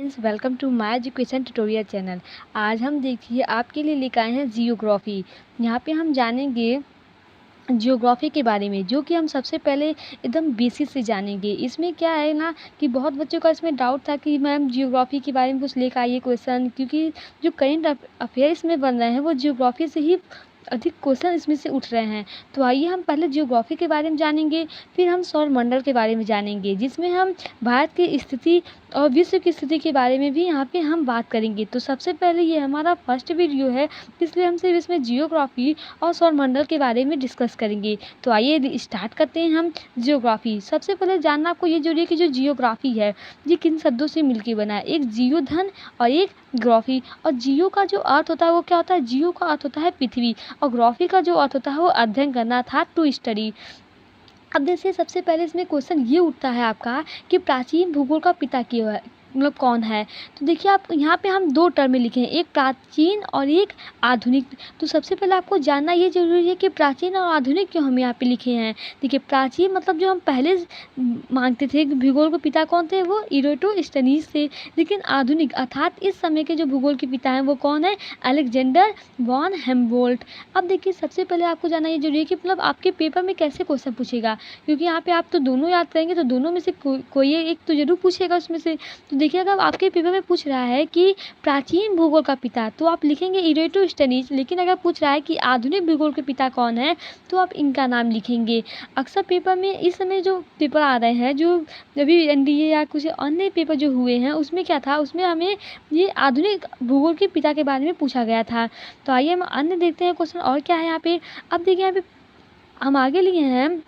Friends, welcome to my education tutorial channel. आज हम देखिए आपके लिए लेकर आए हैं जियोग्राफी। यहाँ पे हम जानेंगे जियोग्राफी के बारे में, जो कि हम सबसे पहले एकदम बेसिक से जानेंगे। इसमें क्या है ना कि बहुत बच्चों का इसमें डाउट था कि मैम जियोग्राफी के बारे में कुछ लेकर आइए क्वेश्चन, क्योंकि जो करंट अफेयर्स में बन रहे हैं वो जियोग्राफी से ही अधिक क्वेश्चन इसमें से उठ रहे हैं। तो आइए हम पहले जियोग्राफी के बारे में जानेंगे, फिर हम सौरमंडल के बारे में जानेंगे, जिसमें हम भारत की स्थिति और विश्व की स्थिति के बारे में भी यहाँ पे हम बात करेंगे। तो सबसे पहले ये हमारा फर्स्ट वीडियो है, इसलिए हम सिर्फ इसमें जियोग्राफी और सौरमंडल के बारे में डिस्कस करेंगे। तो आइए स्टार्ट करते हैं हम जियोग्राफी। सबसे पहले जानना आपको ये जरूरी है कि जो जियोग्राफी है ये किन शब्दों से मिलकर बना है। एक जियो धन और एक ग्राफी। और जियो का जो अर्थ होता है वो क्या होता है, जियो का अर्थ होता है पृथ्वी, और ग्राफी का जो अर्थ होता है वो अध्ययन करना था, टू स्टडी। अब देखिए सबसे पहले इसमें क्वेश्चन ये उठता है आपका कि प्राचीन भूगोल का पिता क्यों है, मतलब कौन है। तो देखिए आप यहाँ पे हम दो टर्में लिखे हैं, एक प्राचीन और एक आधुनिक। तो सबसे पहले आपको जानना ये जरूरी है कि प्राचीन और आधुनिक क्यों हम यहाँ पे लिखे हैं। देखिए प्राचीन मतलब जो हम पहले मांगते थे भूगोल के पिता कौन थे, वो इरेटोस्थनीज थे। लेकिन आधुनिक अर्थात इस समय के जो भूगोल के पिता हैं वो कौन है, अलेक्जेंडर वॉन हेम्बोल्ट। अब देखिए सबसे पहले आपको जानना ये जरूरी है कि मतलब आपके पेपर में कैसे क्वेश्चन पूछेगा, क्योंकि यहाँ पे आप तो दोनों याद करेंगे तो दोनों में से कोई एक तो जरूर पूछेगा उसमें से। तो देखिए अगर आपके पेपर में पूछ रहा है कि प्राचीन भूगोल का पिता, तो आप लिखेंगे इरेटोस्थनीज। लेकिन अगर पूछ रहा है कि आधुनिक भूगोल के पिता कौन है, तो आप इनका नाम लिखेंगे। अक्सर पेपर में इस समय जो पेपर आ रहे हैं, जो अभी एनडीए या कुछ अन्य पेपर जो हुए हैं, उसमें क्या था, उसमें हमें ये आधुनिक भूगोल के पिता के बारे में पूछा गया था। तो आइए हम अन्य देखते हैं क्वेश्चन और क्या है यहाँ पे। अब देखिए यहाँ पे हम आगे लिए हैं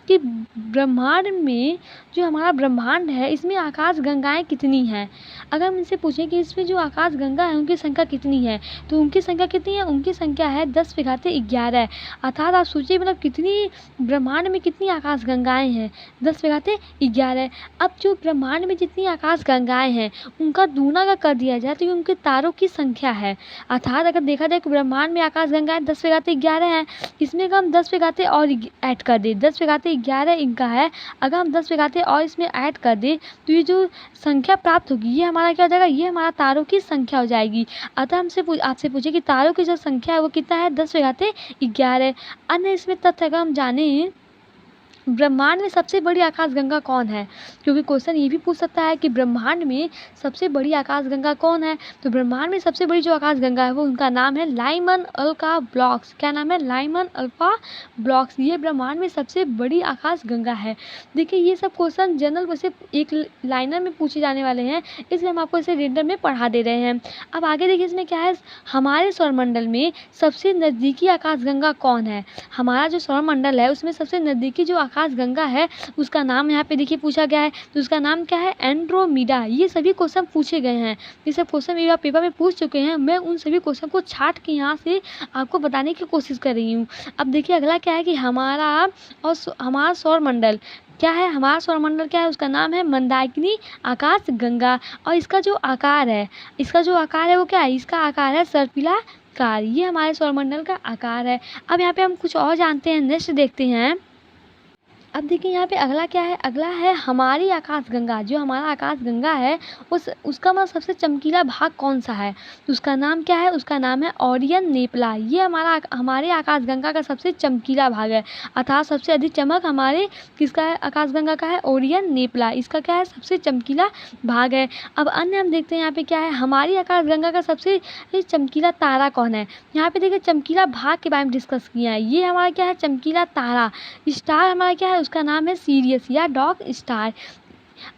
कि ब्रह्मांड में जो हमारा ब्रह्मांड है इसमें आकाश गंगाएं कितनी हैं। अगर हम इनसे पूछें कि इसमें जो आकाश गंगा है उनकी संख्या कितनी है, तो उनकी संख्या कितनी है, उनकी संख्या है 10⁻11। अर्थात आप सोचिए मतलब कितनी ब्रह्मांड में कितनी आकाश गंगाएं हैं, 10⁻11। अब जो ब्रह्मांड में जितनी आकाश गंगाएं हैं उनका दूना अगर कर दिया जाए तो ये उनके तारों की संख्या है। अर्थात अगर देखा जाए कि ब्रह्मांड में आकाश गंगाएं 10⁻11 हैं, इसमें अगर हम 10 और ऐड कर दें, 10⁻11 इनका है, अगर हम 10 और इसमें ऐड कर दें तो ये जो संख्या प्राप्त होगी ये हमारा क्या हो जाएगा, ये हमारा तारों की संख्या हो जाएगी। अतः आपसे पूछे कि तारों की जो संख्या है वो कितना है, 10⁻11। अन्य इसमें तथ्य अगर हम जाने ब्रह्मांड में सबसे बड़ी आकाशगंगा कौन है, क्योंकि क्वेश्चन ये भी पूछ सकता है कि ब्रह्मांड में सबसे बड़ी आकाशगंगा कौन है। तो ब्रह्मांड में सबसे बड़ी जो आकाशगंगा है वो उनका नाम है लाइमन अल्फा ब्लॉक्स। क्या नाम है, लाइमन अल्फा ब्लॉक्स। ये ब्रह्मांड में सबसे बड़ी आकाशगंगा है। देखिए ये सब क्वेश्चन जनरल वैसे एक लाइनर में पूछे जाने वाले हैं, इसलिए हम आपको इसे रेंडम में पढ़ा दे रहे हैं। अब आगे देखिए इसमें क्या है, हमारे सौरमंडल में सबसे नज़दीकी आकाशगंगा कौन है। हमारा जो सौरमंडल है उसमें सबसे नज़दीकी जो आकाशगंगा है उसका नाम यहाँ पे देखिए पूछा गया है, तो उसका नाम क्या है, एंड्रोमीडा। ये सभी क्वेश्चन पूछे गए हैं, ये सब क्वेश्चन मेरे पेपर में पूछ चुके हैं। मैं उन सभी क्वेश्चन को छाट के यहाँ से आपको बताने की कोशिश कर रही हूँ। अब देखिए अगला क्या है कि हमारा सौरमंडल क्या है, हमारा सौरमंडल क्या है, उसका नाम है मंदाकिनी आकाश गंगा। और इसका जो आकार है वो क्या है, इसका आकार है सर्पिलाकार। ये हमारे सौरमंडल का आकार है। अब यहाँ पे हम कुछ और जानते हैं, नेक्स्ट देखते हैं। अब देखिए यहाँ पे अगला क्या है, अगला है हमारी आकाशगंगा। जो हमारा आकाशगंगा है उसका मतलब सबसे चमकीला भाग कौन सा है, तो उसका नाम क्या है, उसका नाम है ओरियन नेपला। ये हमारे आकाशगंगा का सबसे चमकीला भाग है। अर्थात सबसे अधिक चमक हमारे किसका है, आकाशगंगा का है, ओरियन नेपला। इसका क्या है, सबसे चमकीला भाग है। अब अन्य हम देखते हैं यहाँ पे क्या है, हमारी आकाशगंगा का सबसे चमकीला तारा कौन है। यहाँ पे देखिए चमकीला भाग के बारे में डिस्कस किया है। ये हमारा क्या है, चमकीला तारा स्टार हमारा क्या है, उसका नाम है सीरियस या डॉग स्टार।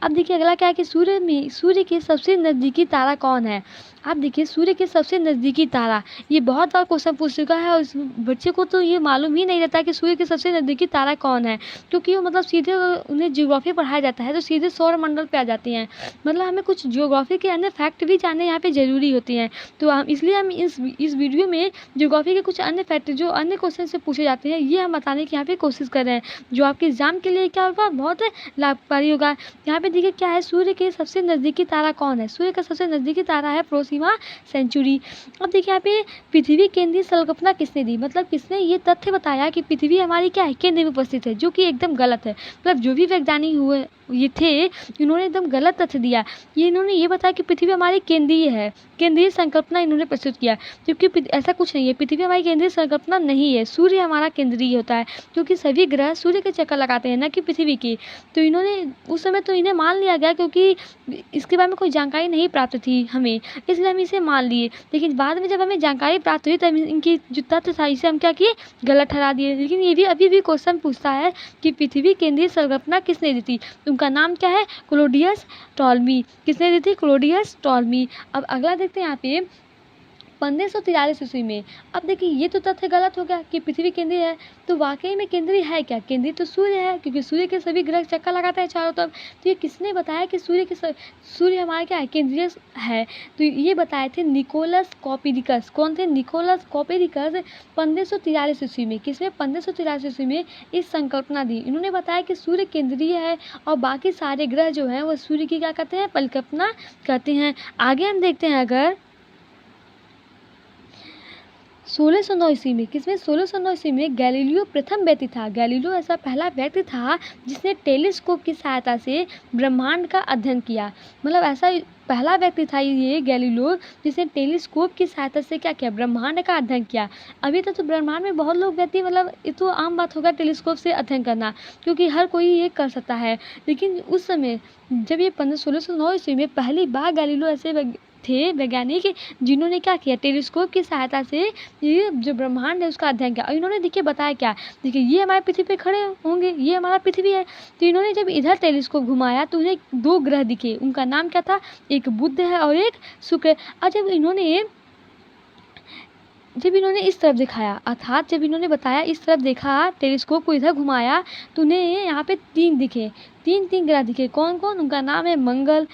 अब देखिए अगला क्या है कि सूर्य के सबसे नज़दीकी तारा कौन है। आप देखिए सूर्य के सबसे नज़दीकी तारा, ये बहुत बार क्वेश्चन पूछ चुका है और इस बच्चे को तो ये मालूम ही नहीं रहता कि सूर्य के सबसे नज़दीकी तारा कौन है, क्योंकि वो मतलब सीधे उन्हें ज्योग्राफी पढ़ाया जाता है तो सीधे सौरमंडल पे आ जाते हैं। मतलब हमें कुछ ज्योग्राफी के अन्य फैक्ट भी जानने यहाँ पे ज़रूरी होते हैं। तो हम इसलिए हम इस वीडियो में ज्योग्राफी के कुछ अन्य फैक्ट जो अन्य क्वेश्चन से पूछे जाते हैं ये हम बताने की यहाँ पे कोशिश कर रहे हैं, जो आपके एग्जाम के लिए क्या होगा, बहुत लाभकारी होगा। यहाँ पे देखिए क्या है, सूर्य के सबसे नज़दीकी तारा कौन है। सूर्य का सबसे नज़दीकी तारा है प्रोक्सिमा सेंचुरी। अब देखिए यहाँ पे पृथ्वी केंद्रीय संकल्पना किसने दी, मतलब किसने ये तथ्य बताया कि पृथ्वी हमारी क्या है, केंद्र में उपस्थित है, जो कि एकदम गलत है। मतलब जो भी वैज्ञानिक हुए ये थे, इन्होंने एकदम गलत तथ्य दिया। इन्होंने ये बताया कि पृथ्वी हमारी केंद्रीय है, केंद्रीय संकल्पना इन्होंने प्रस्तुत किया, जबकि ऐसा कुछ नहीं है, पृथ्वी हमारी केंद्रीय संकल्पना नहीं है, सूर्य हमारा केंद्रीय होता है, क्योंकि सभी ग्रह सूर्य के चक्कर लगाते हैं, न कि पृथ्वी की। तो इन्होंने उस समय तो इन्हें मान लिया गया, क्योंकि इसके बारे में कोई जानकारी नहीं प्राप्त थी हमें, इसलिए हम इसे मान लिए। लेकिन बाद में जब हमें जानकारी प्राप्त हुई, तब इनकी जो तथ्य था, इसे हम क्या किए, गलत ठहरा दिए। लेकिन ये भी अभी भी क्वेश्चन पूछता है कि पृथ्वी केंद्रीय संकल्पना किसने दी थी? उनका नाम क्या है? Claudius Ptolemy. किसने दी थी? Claudius Ptolemy. अब अगला देखते हैं यहाँ पे 1543 ईस्वी में। अब देखिए, ये तो तथ्य गलत हो गया कि पृथ्वी केंद्रीय है, तो वाकई में केंद्रीय है क्या? केंद्रीय तो सूर्य है, क्योंकि सूर्य के सभी ग्रह चक्कर लगाते हैं चारों तरफ। तो ये किसने बताया कि सूर्य हमारा क्या है? केंद्रीय है। तो ये बताए थे निकोलस कॉपरनिकस। कौन थे? Nicholas Copernicus. 1543 ईस्वी में। किसमें? 1543 ईस्वी में इस संकल्पना दी। इन्होंने बताया कि सूर्य केंद्रीय है और बाकी सारे ग्रह जो हैं वो सूर्य की क्या करते हैं? परिकल्पना करते हैं। आगे हम देखते हैं, अगर 1609 ईस्वी में। किसमें? 1609 ईस्वी में गैलीलियो प्रथम व्यक्ति था। गैलीलियो ऐसा पहला व्यक्ति था जिसने टेलीस्कोप की सहायता से ब्रह्मांड का अध्ययन किया। मतलब ऐसा पहला व्यक्ति था ये गैलीलियो, जिसने टेलीस्कोप की सहायता से क्या किया? ब्रह्मांड का अध्ययन किया। अभी तक तो ब्रह्मांड में बहुत लोग व्यक्ति, मतलब ये तो आम बात होगा टेलीस्कोप से अध्ययन करना, क्योंकि हर कोई ये कर सकता है। लेकिन उस समय जब ये 1609 ईस्वी में पहली बार गैलीलियो ऐसे थे वैज्ञानिक, जिन्होंने क्या किया? टेलीस्कोप की सहायता से ये जो ब्रह्मांड है उसका अध्ययन किया। और इन्होंने देखिए बताया क्या? देखिए, ये हमारे पृथ्वी पे खड़े होंगे, ये हमारा पृथ्वी है। तो इन्होंने जब इधर टेलीस्कोप घुमाया तो उन्हें 2 ग्रह दिखे। उनका नाम क्या था? एक बुध है और एक शुक्र। और जब इन्होंने इस तरफ दिखाया, अर्थात जब इन्होंने बताया, इस तरफ देखा, टेलीस्कोप को इधर घुमाया, तो उन्हें यहाँ पे 3 दिखे, 3 ग्रह दिखे। कौन कौन? उनका नाम है मंगल,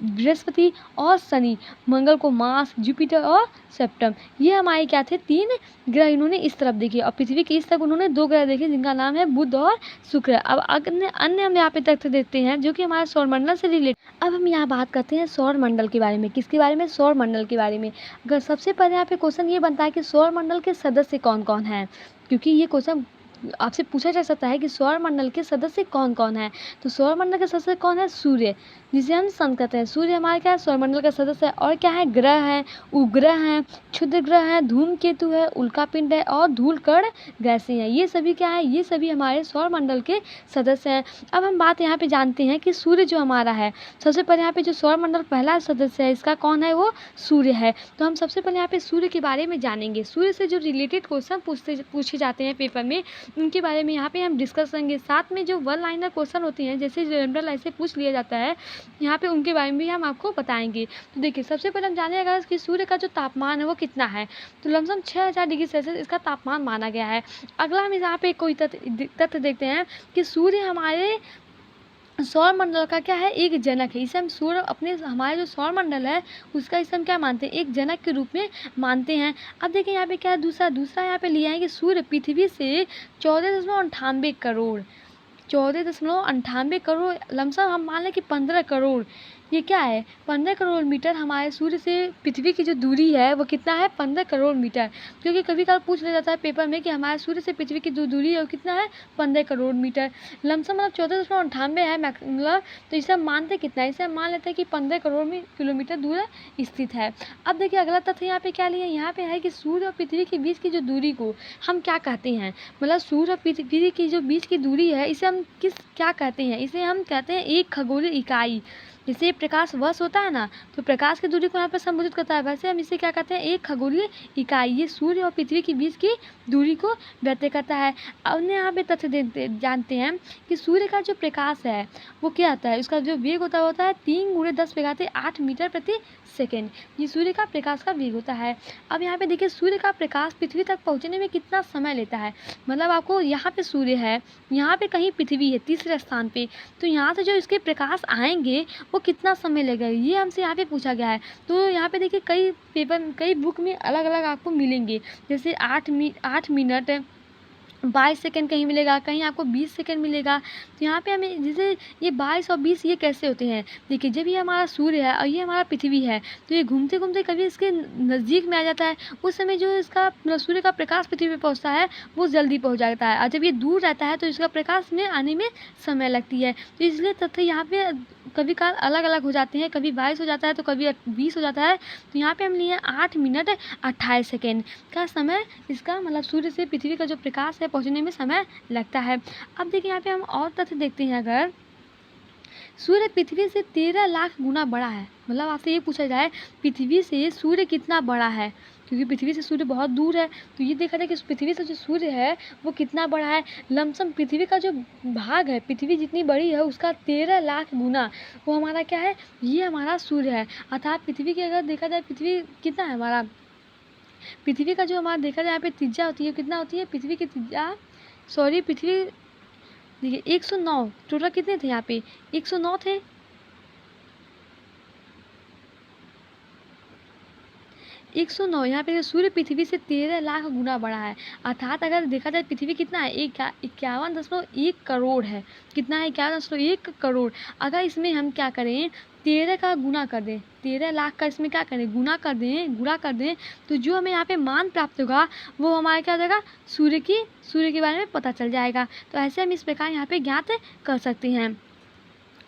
बृहस्पति और शनि। मंगल को मार्स, जुपिटर और सेप्टम। ये हमारे क्या थे? 3 ग्रह इन्होंने इस तरफ देखे, और पृथ्वी के इस तरफ उन्होंने 2 ग्रह देखे, जिनका नाम है बुध और शुक्र। अब अन्य हम यहाँ पे तथ्य देखते हैं जो कि हमारे सौरमंडल से रिलेटेड। अब हम यहाँ बात करते हैं सौरमंडल के बारे में। किसके बारे में? सौरमंडल के बारे में। अगर सबसे पहले यहाँ पे क्वेश्चन ये बनता है कि सौरमंडल के सदस्य कौन कौन हैं, क्योंकि ये क्वेश्चन आपसे पूछा जा सकता है कि सौरमंडल के सदस्य कौन कौन है। तो सौरमंडल के सदस्य कौन है? सूर्य, जिसे हम सन कहते हैं। सूर्य हमारा क्या है? सौरमंडल का सदस्य है। और क्या है? ग्रह हैं, उपग्रह हैं, क्षुद्र ग्रह हैं, धूमकेतु है, उल्कापिंड है और धूलकण गैसें हैं। ये सभी क्या है? ये सभी हमारे सौरमंडल के सदस्य हैं। अब हम बात यहाँ पे जानते हैं कि सूर्य जो हमारा है, सबसे पहले यहाँ पे जो सौरमंडल पहला सदस्य है, इसका कौन है? वो सूर्य है। तो हम सबसे पहले यहाँ पे सूर्य के बारे में जानेंगे। सूर्य से जो रिलेटेड क्वेश्चन पूछे जाते हैं पेपर में, उनके बारे में यहाँ पे हम डिस्कस करेंगे। साथ में जो वन लाइनर क्वेश्चन होते हैं, जैसे जनरल ऐसे पूछ लिया जाता है, यहाँ पे उनके बारे में भी हम आपको बताएंगे। तो देखिए, सबसे पहले हम जानेंगे कि सूर्य का जो तापमान है वो कितना है। तो लमसम 6000 डिग्री सेल्सियस इसका तापमान माना गया है। अगला हम यहाँ पे कोई तथ्य देखते हैं कि सूर्य हमारे सौरमंडल का क्या है? एक जनक है। इसे हम हमारे जो सौरमंडल है उसका इसे हम क्या मानते हैं? एक जनक के रूप में मानते हैं। अब देखिए यहाँ पे क्या है? दूसरा यहाँ पे लिया है कि सूर्य पृथ्वी से 14.98 करोड़, लमसम हम मान लें कि 15 करोड़, ये क्या है? 15 करोड़ मीटर हमारे सूर्य से पृथ्वी की जो दूरी है वो कितना है? 15 करोड़ मीटर। क्योंकि कभी कभी पूछ लिया जाता है पेपर में कि हमारे सूर्य से पृथ्वी की जो दूरी है वो कितना है? 15 करोड़ मीटर। लमसम मतलब 14.98 है मतलब। तो इसे हम मानते कितना है? इसे हम मान लेते हैं कि 15 करोड़ किलोमीटर दूर स्थित है। अब देखिए, अगला तथ्य यहाँ पे क्या लिया? यहाँ पे है कि सूर्य और पृथ्वी के बीच की जो दूरी को हम क्या कहते हैं? मतलब सूर्य और पृथ्वी की जो बीच की दूरी है, इसे हम क्या कहते हैं? इसे हम कहते हैं एक खगोलीय इकाई। जैसे प्रकाश वर्ष होता है ना, तो प्रकाश की दूरी को यहाँ पर संबोधित करता है, वैसे हम इसे क्या कहते हैं? एक खगोलीय इकाई। ये सूर्य और पृथ्वी के बीच की दूरी को व्यक्त करता है। अन्य यहाँ पे तथ्य जानते हैं कि सूर्य का जो प्रकाश है वो क्या आता है? उसका जो वेग होता है 3×10⁸ मीटर प्रति सेकेंड। ये सूर्य का प्रकाश का वेग होता है। अब यहाँ पे देखिए, सूर्य का प्रकाश पृथ्वी तक पहुँचने में कितना समय लेता है। मतलब आपको यहाँ पे सूर्य है, यहाँ पे कहीं पृथ्वी है तीसरे स्थान पे, तो यहाँ से जो इसके प्रकाश आएंगे वो कितना समय लगेगा, ये हमसे यहाँ पे पूछा गया है। तो यहाँ पे देखिए, कई बुक में अलग अलग आपको मिलेंगे। जैसे 8 मिनट 22 सेकंड कहीं मिलेगा, कहीं आपको 20 सेकंड मिलेगा। तो यहाँ पे हमें जैसे ये 22 और 20 ये कैसे होते हैं? देखिए, जब ये हमारा सूर्य है और ये हमारा पृथ्वी है, तो ये घूमते-घूमते कभी इसके नज़दीक में आ जाता है, उस समय जो इसका मतलब सूर्य का प्रकाश पृथ्वी पे पहुँचता है, वो जल्दी पहुँच जाता है, और जब ये दूर रहता है तो इसका प्रकाश में आने में समय लगती है। तो इसलिए तथ्य यहाँ पे कभी काल अलग-अलग हो जाते हैं, कभी 22 हो जाता है तो कभी 20 हो जाता है। तो यहाँ पे हम लिए 8 मिनट 28 सेकंड का समय इसका मतलब सूर्य से पृथ्वी का जो प्रकाश है पहुँचने में समय लगता है। अब देखिए यहाँ पे हम और तथ्य देखते हैं, अगर सूर्य पृथ्वी से 13 लाख गुना बड़ा है, मतलब आपसे ये पूछा जाए पृथ्वी से सूर्य कितना बड़ा है, क्योंकि पृथ्वी से सूर्य बहुत दूर है, तो ये देखा जाए कि पृथ्वी से जो सूर्य है वो कितना बड़ा है। लमसम पृथ्वी का जो भाग है, पृथ्वी जितनी बड़ी है उसका 13 लाख गुना वो हमारा क्या है, ये हमारा सूर्य है। अर्थात पृथ्वी की अगर देखा जाए, पृथ्वी कितना है हमारा, पृथ्वी का जो हमारा देखा जाए यहाँ पे त्रिज्या होती है, कितना होती है पृथ्वी की त्रिज्या, सॉरी पृथ्वी, देखिए 109, टोटल कितने थे यहाँ पे, 109 थे, 109। यहाँ पे सूर्य पृथ्वी से 13 लाख गुना बड़ा है। अर्थात अगर देखा जाए पृथ्वी कितना है, 51.1 करोड़ है। कितना है, 51.1 करोड़। अगर इसमें हम क्या करें, 13 का गुना कर दें, 13 लाख का इसमें क्या करें, गुना कर दें, तो जो हमें यहाँ पे मान प्राप्त होगा वो हमारा क्या हो जाएगा, सूर्य के बारे में पता चल जाएगा। तो ऐसे हम इस प्रकार यहाँ पे ज्ञात कर सकते हैं।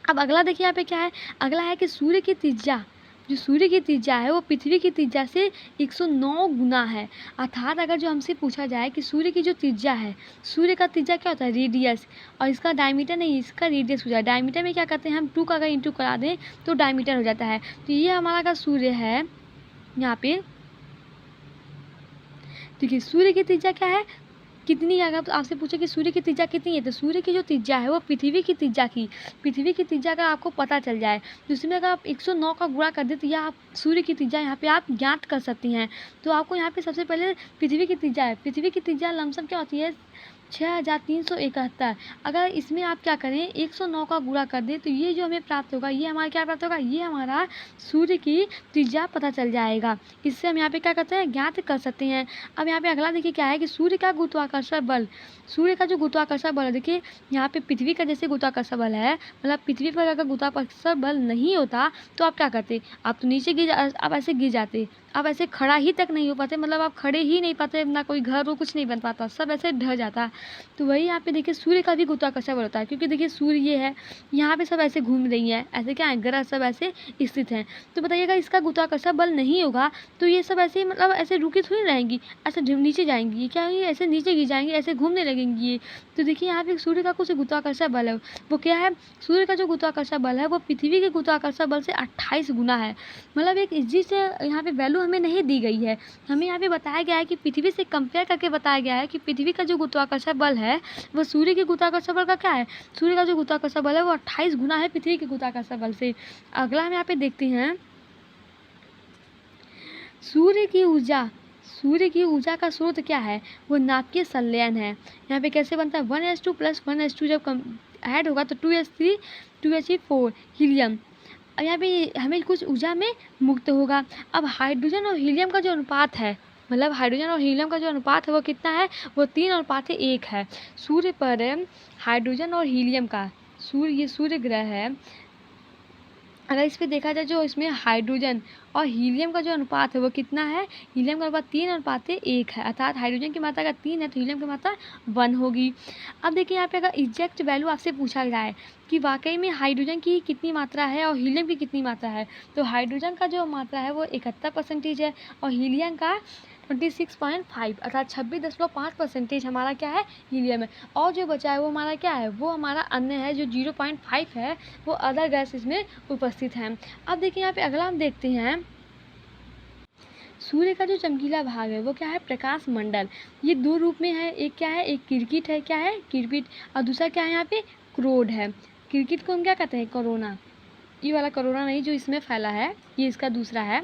अब अगला देखिए यहाँ पे क्या है, अगला है कि सूर्य की त्रिज्या, जो सूर्य की त्रिज्या है वो पृथ्वी की त्रिज्या से 109 गुना है। अर्थात अगर जो हमसे पूछा जाए कि सूर्य की जो त्रिज्या है, सूर्य का त्रिज्या क्या होता है, रेडियस, और इसका डायमीटर नहीं, इसका रेडियस हो जाए। डायमीटर में क्या करते हैं हम, 2 का अगर इंटू करा दें तो डायमीटर हो जाता है। तो ये हमारा का सूर्य है यहाँ पे, देखिए सूर्य की त्रिज्या क्या है, कितनी है, अगर आपसे पूछे कि सूर्य की त्रिज्या कितनी है, तो सूर्य की जो त्रिज्या है वो पृथ्वी की त्रिज्या का आपको पता चल जाए, जिसमें अगर आप 109 का गुणा कर दें तो यह आप सूर्य की त्रिज्या यहाँ पे आप ज्ञात कर सकती हैं। तो आपको यहाँ पे सबसे पहले पृथ्वी की त्रिज्या है, पृथ्वी की त्रिज्या लमसम क्या होती है, 6371। अगर इसमें आप क्या करें, 109 का गुणा कर दें तो ये जो हमें प्राप्त होगा, ये हमारा क्या प्राप्त होगा, ये हमारा सूर्य की त्रिज्या पता चल जाएगा। इससे हम यहाँ पे क्या करते हैं, ज्ञात कर सकते हैं। अब यहाँ पे अगला देखिए क्या है कि सूर्य का गुरुत्वाकर्षण बल, सूर्य का जो गुरुत्वाकर्षण बल है, देखिए यहाँ पे पृथ्वी का जैसे गुरुत्वाकर्षण बल है, मतलब पृथ्वी पर अगर गुरुत्वाकर्षण बल नहीं होता तो आप क्या करते, आप तो नीचे आप ऐसे गिर जाते, आप ऐसे खड़ा ही तक नहीं हो पाते, मतलब आप खड़े ही नहीं पाते, ना कोई घर हो, कुछ नहीं बन पाता, सब ऐसे ढह जाता। तो वही यहाँ पे देखिए सूर्य का भी गुरुत्वाकर्षण बल होता है, क्योंकि देखिए सूर्य ये है, यहाँ पे सब ऐसे घूम रही हैं, ऐसे क्या है, ग्रह सब ऐसे स्थित हैं। तो बताइएगा इसका गुरुत्वाकर्षण बल नहीं होगा तो ये सब ऐसे मतलब ऐसे रुकी थोड़ी रहेंगी, ऐसे नीचे जाएंगी, ये क्या होंगी, ऐसे नीचे गिर जाएंगी, ऐसे घूमने लगेंगी ये। तो देखिए यहाँ पे सूर्य का कुछ गुरुत्वाकर्षण बल है, वो क्या है, सूर्य का जो गुरुत्वाकर्षण बल है वो पृथ्वी के गुरुत्वाकर्षण बल से 28 गुना है। मतलब एक इजी से यहाँ पे वैल्यू हमें नहीं दी गई है, हमें यहाँ पे बताया गया है कि पृथ्वी से कंपेयर करके बताया गया है कि पृथ्वी का जो गुरुत्वाकर्षण बल है वो सूर्य के गुरुत्वाकर्षण बल का क्या है, सूर्य का जो गुरुत्वाकर्षण बल है वो 28 गुना है पृथ्वी के गुरुत्वाकर्षण बल से। अगला हम यहाँ पे देखते हैं, सूर्य की ऊर्जा का स्रोत क्या है, वो नाभिकीय संलयन है। यहाँ पे कैसे बनता है, 1s2 + 1s2 जब ऐड होगा तो 2s3 2h4 हीलियम। अब यहाँ पे हमें कुछ ऊर्जा में मुक्त होगा। अब हाइड्रोजन और हीलियम का जो अनुपात है, मतलब हाइड्रोजन और हीलियम का जो अनुपात है वो कितना है, वो 3:1 है। सूर्य पर हाइड्रोजन और हीलियम का, ये सूर्य ग्रह है, अगर इस पे देखा जाए जो इसमें हाइड्रोजन और हीलियम का जो अनुपात है वो कितना है, हीलियम का अनुपात 3:1 है। अर्थात हाइड्रोजन की मात्रा अगर 3 है तो हीलियम की मात्रा 1 होगी। अब देखिए यहाँ पे अगर एग्जैक्ट वैल्यू आपसे पूछा जाए कि वाकई में हाइड्रोजन की कितनी मात्रा है और हीलियम की कितनी मात्रा है, तो हाइड्रोजन का जो मात्रा है वो 71% है और हीलियम का 26.5 अर्थात 26.5% हमारा क्या है, हीलियम है। और जो बचा है वो हमारा क्या है, वो हमारा अन्य है जो 0.5 है, वो अदर गैस इसमें उपस्थित हैं। अब देखिए यहाँ पे अगला हम देखते हैं, सूर्य का जो चमकीला भाग है वो क्या है, प्रकाश मंडल। ये 2 रूप में है, एक क्या है, एक किरकिट है, क्या है किरपिट, और दूसरा क्या है यहाँ पे क्रोड है। किरकिट को हम क्या कहते हैं, कोरोना, ये वाला कोरोना नहीं जो इसमें फैला है, ये इसका दूसरा है।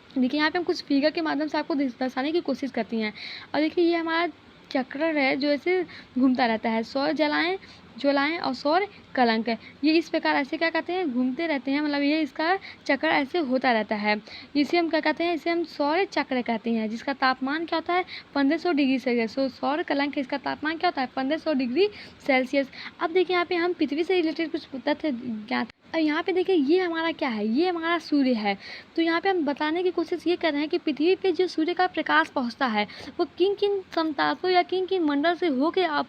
देखिए यहाँ पे हम कुछ फिगर के माध्यम से आपको दर्शाने की कोशिश करती हैं। और देखिए ये हमारा चक्र है जो ऐसे घूमता रहता है, सौर जलाएं ज्वालाएँ और सौर कलंक। ये इस प्रकार ऐसे क्या कहते हैं, घूमते रहते हैं, मतलब ये इसका चक्र ऐसे होता रहता है। इसे हम क्या कहते हैं, इसे हम सौर चक्र कहते हैं, जिसका तापमान क्या होता है 1500 डिग्री सेल्सियस। तो सौर कलंक इसका तापमान क्या होता है 1500 डिग्री सेल्सियस। अब देखिए यहाँ पे हम पृथ्वी से रिलेटेड कुछ तथ्य ज्ञात। अब यहाँ पे देखिए ये हमारा क्या है, ये हमारा सूर्य है। तो यहाँ पे हम बताने की कोशिश ये कर रहे हैं कि पृथ्वी पे जो सूर्य का प्रकाश पहुँचता है वो किन किन समतापों या किन किन मंडल से होके आप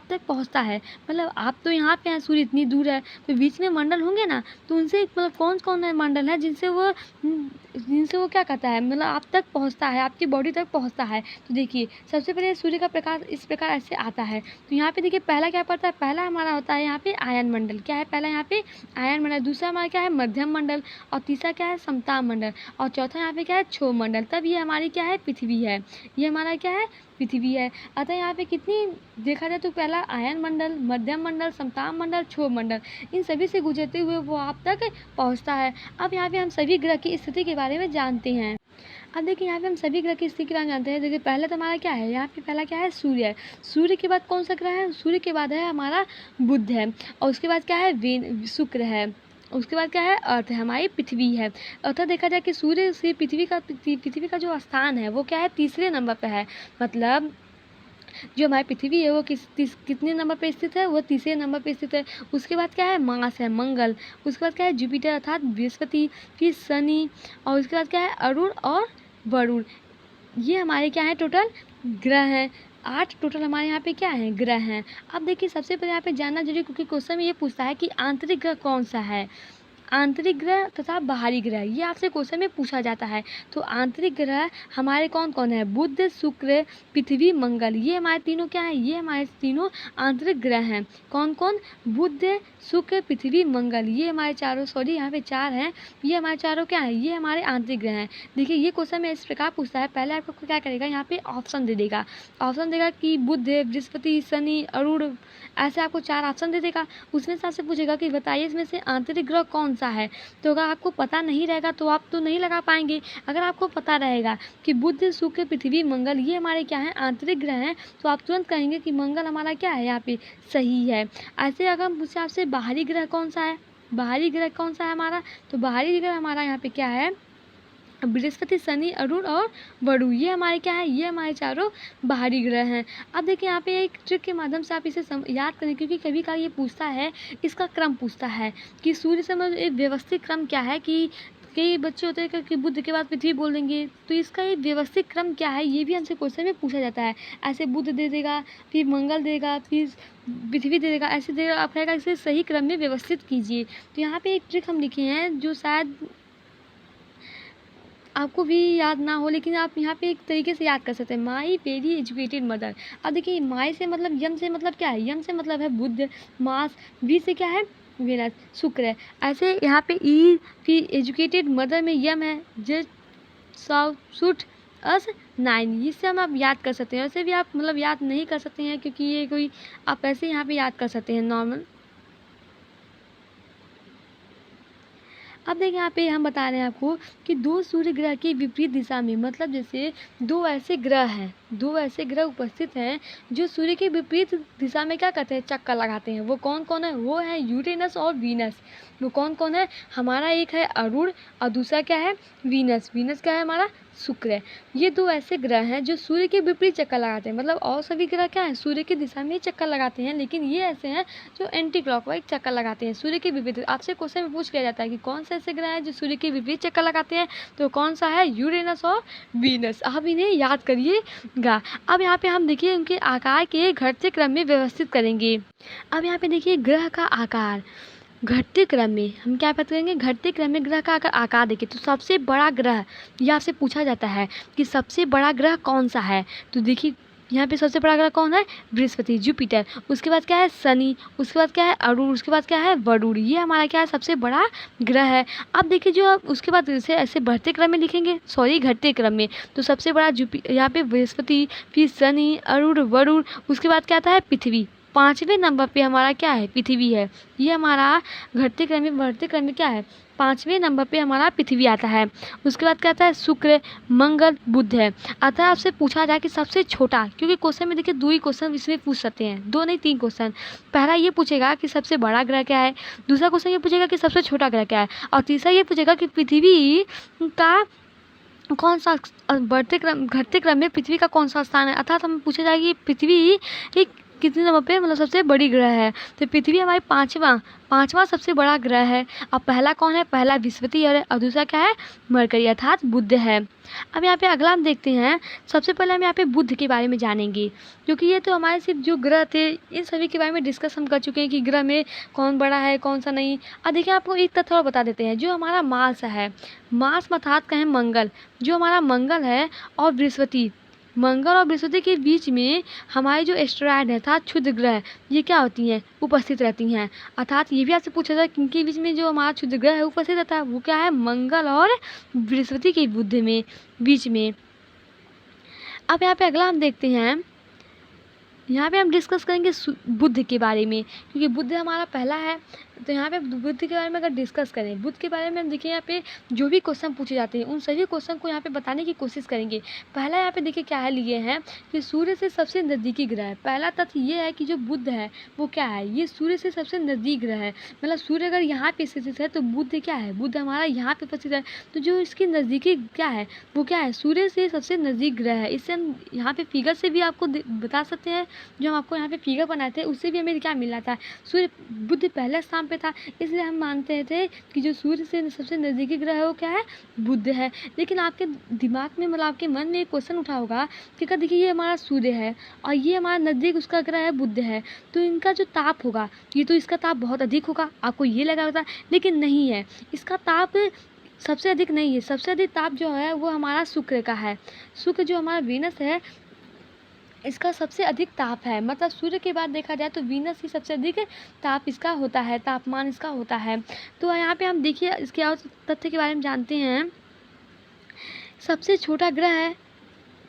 तक पहुँचता है। मतलब आप तो यहाँ पे हैं, सूर्य इतनी दूर है, तो बीच में मंडल होंगे ना, तो उनसे मतलब कौन कौन है मंडल है जिनसे वो क्या कहता है, मतलब आप तक पहुँचता है, आपकी बॉडी तक पहुँचता है। तो देखिए सबसे पहले सूर्य का प्रकाश इस प्रकार ऐसे आता है। तो यहाँ पे देखिए पहला क्या पड़ता है, पहला हमारा होता है यहाँ पे आयन मंडल। क्या है पहला यहाँ पे आयन मंडल, दूसरा हमारा क्या है मध्यम मंडल, और तीसरा क्या है समताप मंडल, और चौथा यहाँ पे क्या है क्षोभ मंडल। तब ये हमारी क्या है पृथ्वी है, ये हमारा क्या है पृथ्वी है। अतः यहाँ पे कितनी देखा जाए तो पहला आयन मंडल, मध्यम मंडल, समताप मंडल, क्षोभ मंडल, इन सभी से गुजरते हुए वो आप तक पहुँचता है। अब यहाँ पे हम सभी ग्रह की स्थिति के बारे में जानते हैं। अब देखिए यहाँ पे हम सभी ग्रह की स्थिति के बारे में जानते हैं। देखिए पहले तो हमारा क्या है, यहाँ पे पहला क्या है सूर्य है। सूर्य के बाद कौन सा ग्रह है, सूर्य के बाद है हमारा बुध है, और उसके बाद क्या है शुक्र है, उसके बाद क्या है अर्थ है, हमारी पृथ्वी है। अर्थात देखा जाए कि सूर्य से पृथ्वी का जो स्थान है वो क्या है तीसरे नंबर पर है। मतलब जो हमारी पृथ्वी है वो कितने नंबर पे स्थित है, वो तीसरे नंबर पे स्थित है। उसके बाद क्या है मार्स है, मंगल, उसके बाद क्या है जुपिटर अर्थात बृहस्पति, फिर शनि, और उसके बाद क्या है अरुण और वरुण। ये हमारे क्या है टोटल ग्रह हैं। 8 टोटल हमारे यहाँ पे क्या है ग्रह हैं। अब देखिए सबसे पहले यहाँ पे जानना जरूरी, क्योंकि क्वेश्चन में ये पूछता है कि आंतरिक ग्रह कौन सा है। आंतरिक ग्रह तथा बाहरी ग्रह, ये आपसे क्वेश्चन में पूछा जाता है। तो आंतरिक ग्रह हमारे कौन कौन है, बुध, शुक्र, पृथ्वी, मंगल, ये हमारे तीनों क्या है, ये हमारे तीनों आंतरिक ग्रह हैं। कौन कौन, बुध, शुक्र, पृथ्वी, मंगल, ये हमारे चारों, सॉरी यहाँ पे 4 हैं, ये हमारे चारों क्या है, ये हमारे आंतरिक ग्रह हैं। देखिए ये क्वेश्चन में इस प्रकार पूछता है, पहले आपको क्या करेगा, यहाँ पे ऑप्शन दे देगा। ऑप्शन देगा कि बुध, बृहस्पति, शनि, अरुण, ऐसे आपको 4 ऑप्शन दे देगा। उसमें से आपसे पूछेगा कि बताइए इसमें से आंतरिक ग्रह कौन सा है। तो अगर आपको पता नहीं रहेगा तो आप तो नहीं लगा पाएंगे। अगर आपको पता रहेगा कि बुध, शुक्र, पृथ्वी, मंगल, ये हमारे क्या है आंतरिक ग्रह हैं, तो आप तुरंत कहेंगे कि मंगल हमारा क्या है यहाँ पे सही है। ऐसे अगर हम पूछे आपसे बाहरी ग्रह कौन सा है, बाहरी ग्रह कौन सा है हमारा, तो बाहरी ग्रह हमारा यहाँ पे क्या है बृहस्पति, शनि, अरुण और वरुण, ये हमारे क्या है, ये हमारे चारों बाहरी ग्रह हैं। अब देखिए यहाँ पे एक ट्रिक के माध्यम से आप इसे याद करें, क्योंकि कभी कभी ये पूछता है, इसका क्रम पूछता है कि सूर्य से मतलब एक व्यवस्थित क्रम क्या है, कि कई बच्चे होते हैं कि बुध के बाद पृथ्वी बोल देंगे, तो इसका एक व्यवस्थित क्रम क्या है, ये भी हमसे क्वेश्चन में पूछा जाता है। ऐसे बुध दे देगा, फिर मंगल देगा, फिर पृथ्वी दे देगा, ऐसे देगा, आप कहेगा इसे सही क्रम में व्यवस्थित कीजिए। तो यहाँ पे एक ट्रिक हम लिखे हैं जो शायद आपको भी याद ना हो, लेकिन आप यहाँ पे एक तरीके से याद कर सकते हैं, माई वेरी एजुकेटेड मदर। अब देखिए माई से मतलब, यम से मतलब क्या है, यम से मतलब है बुध, मास, वी से क्या है वेनस, शुक्र है। ऐसे यहाँ पे ई, फिर एजुकेटेड मदर में यम है, जस्ट सूट अस 9, इससे हम आप याद कर सकते हैं। वैसे भी आप मतलब याद नहीं कर सकते हैं, क्योंकि ये कोई आप ऐसे यहाँ पे याद कर सकते हैं नॉर्मल। अब देखिए यहाँ पे हम बता रहे हैं आपको कि 2 सूर्य ग्रह की विपरीत दिशा में, मतलब जैसे 2 ऐसे ग्रह हैं, 2 ऐसे ग्रह उपस्थित हैं जो सूर्य के विपरीत दिशा में क्या करते हैं चक्कर लगाते हैं। वो कौन कौन है, वो है यूरेनस और वीनस। वो कौन कौन है, हमारा एक है अरुण और दूसरा क्या है वीनस। वीनस क्या है हमारा शुक्र है। ये 2 ऐसे ग्रह हैं जो सूर्य के विपरीत चक्कर लगाते हैं। मतलब और सभी ग्रह क्या है सूर्य की दिशा में ही चक्कर लगाते हैं, लेकिन ये ऐसे हैं जो एंटी क्लॉकवाइज चक्कर लगाते हैं सूर्य के विपरीत। आपसे क्वेश्चन में पूछ लिया जाता है कि कौन से ऐसे ग्रह हैं जो सूर्य के विपरीत चक्कर लगाते हैं, तो कौन सा है यूरेनस और वीनस। आप इन्हें याद करिएगा। अब यहाँ पे हम देखिए उनके आकार के घटते क्रम में व्यवस्थित करेंगे। अब यहाँ पे देखिए ग्रह का आकार घटते क्रम में हम क्या बात करेंगे, घटते क्रम में ग्रह का अगर आकार देखिए तो सबसे बड़ा ग्रह, ये आपसे पूछा जाता है कि सबसे बड़ा ग्रह कौन सा है। तो देखिए यहाँ पे सबसे बड़ा ग्रह कौन है, बृहस्पति, जुपिटर, उसके बाद क्या है शनि, उसके बाद क्या है अरुण, उसके बाद क्या है वरुण। ये हमारा क्या है सबसे बड़ा ग्रह है। अब देखिए जो आप उसके बाद इसे ऐसे बढ़ते क्रम में लिखेंगे, सॉरी घटते क्रम में, तो सबसे बड़ा यहाँ पे बृहस्पति, फिर शनि, अरुण, वरुण, उसके बाद क्या आता है पृथ्वी। 5वें नंबर पे हमारा क्या है, पृथ्वी है। ये हमारा घटते क्रम में बढ़ते क्रम में क्या है, 5वें नंबर पे हमारा पृथ्वी आता है। उसके बाद क्या आता है, शुक्र, मंगल, बुध है। अतः आपसे पूछा जाए कि सबसे छोटा, क्योंकि क्वेश्चन में देखिए 2 ही क्वेश्चन इसमें पूछ सकते हैं, 2 नहीं 3 क्वेश्चन। पहला ये पूछेगा कि सबसे बड़ा ग्रह क्या है, दूसरा क्वेश्चन ये पूछेगा कि सबसे छोटा ग्रह क्या है, और तीसरा ये पूछेगा कि पृथ्वी का कौन सा बढ़ते क्रम घटते क्रम में पृथ्वी का कौन सा स्थान है। अर्थात हमें पूछा जाएगा कि पृथ्वी एक कितने नंबर पे मतलब सबसे बड़ी ग्रह है। तो पृथ्वी हमारी पांचवा सबसे बड़ा ग्रह है। अब पहला कौन है, पहला बृहस्पति और दूसरा क्या है, मरकरी अर्थात बुध है। अब यहाँ पे अगला हम देखते हैं, सबसे पहले हम यहाँ पे बुध के बारे में जानेंगे, क्योंकि ये तो हमारे सिर्फ जो ग्रह थे इन सभी के बारे में डिस्कस हम कर चुके हैं कि ग्रह में कौन बड़ा है कौन सा नहीं। अब देखिए आपको एक तथ्य और बता देते हैं, जो हमारा मार्स है, मार्स अर्थात कहें मंगल, जो हमारा मंगल है और बृहस्पति, मंगल और बृहस्पति के बीच में हमारे जो एस्टेरॉयड है अर्थात क्षुद्र ग्रह, ये क्या होती हैं, उपस्थित रहती हैं। अर्थात ये भी आपसे पूछा जाए किनके बीच में जो हमारा क्षुद्र ग्रह है उपस्थित रहता है, वो क्या है, मंगल और बृहस्पति के बुध में बीच में। अब यहाँ पे अगला हम देखते हैं, यहाँ पे हम डिस्कस करेंगे बुध के बारे में, क्योंकि बुध हमारा पहला है। तो यहाँ पे बुध के बारे में अगर डिस्कस करें, बुध के बारे में हम देखिए यहाँ पे जो भी क्वेश्चन पूछे जाते हैं उन सभी क्वेश्चन को यहाँ पे बताने की कोशिश करेंगे। पहला यहाँ पे देखिए क्या है, लिए हैं कि सूर्य से सबसे नज़दीकी ग्रह है। पहला तथ्य ये है कि जो बुध है वो क्या है, ये सूर्य से सबसे नज़दीक ग्रह है। मतलब सूर्य अगर यहाँ पे स्थित है तो बुध क्या है, बुध हमारा यहाँ पे उपस्थित है। तो जो इसकी नज़दीकी क्या है वो क्या है, सूर्य से सबसे नज़दीक ग्रह है। इससे हम यहाँ पे फिगर से भी आपको बता सकते हैं, जो हम आपको यहाँ पे फिगर बनाए थे उससे भी हमें क्या मिला था, सूर्य बुध पहले स्थान पे था, इसलिए हम मानते थे कि जो सूर्य से सबसे नज़दीकी ग्रह है वो क्या है, बुध है। लेकिन आपके दिमाग में मतलब आपके मन में एक क्वेश्चन उठा होगा कि क्या, देखिए ये हमारा सूर्य है और ये हमारा नज़दीक उसका ग्रह है बुध है, तो इनका जो ताप होगा ये तो इसका ताप बहुत अधिक होगा, आपको ये लगा होता, लेकिन नहीं है, इसका ताप सबसे अधिक नहीं है। सबसे अधिक ताप जो है वो हमारा शुक्र का है। शुक्र जो हमारा वीनस है इसका सबसे अधिक ताप है। मतलब सूर्य के बाद देखा जाए तो वीनस ही सबसे अधिक ताप इसका होता है, तापमान इसका होता है। तो यहाँ पे हम देखिए इसके और तथ्य के बारे में जानते हैं। सबसे छोटा ग्रह है,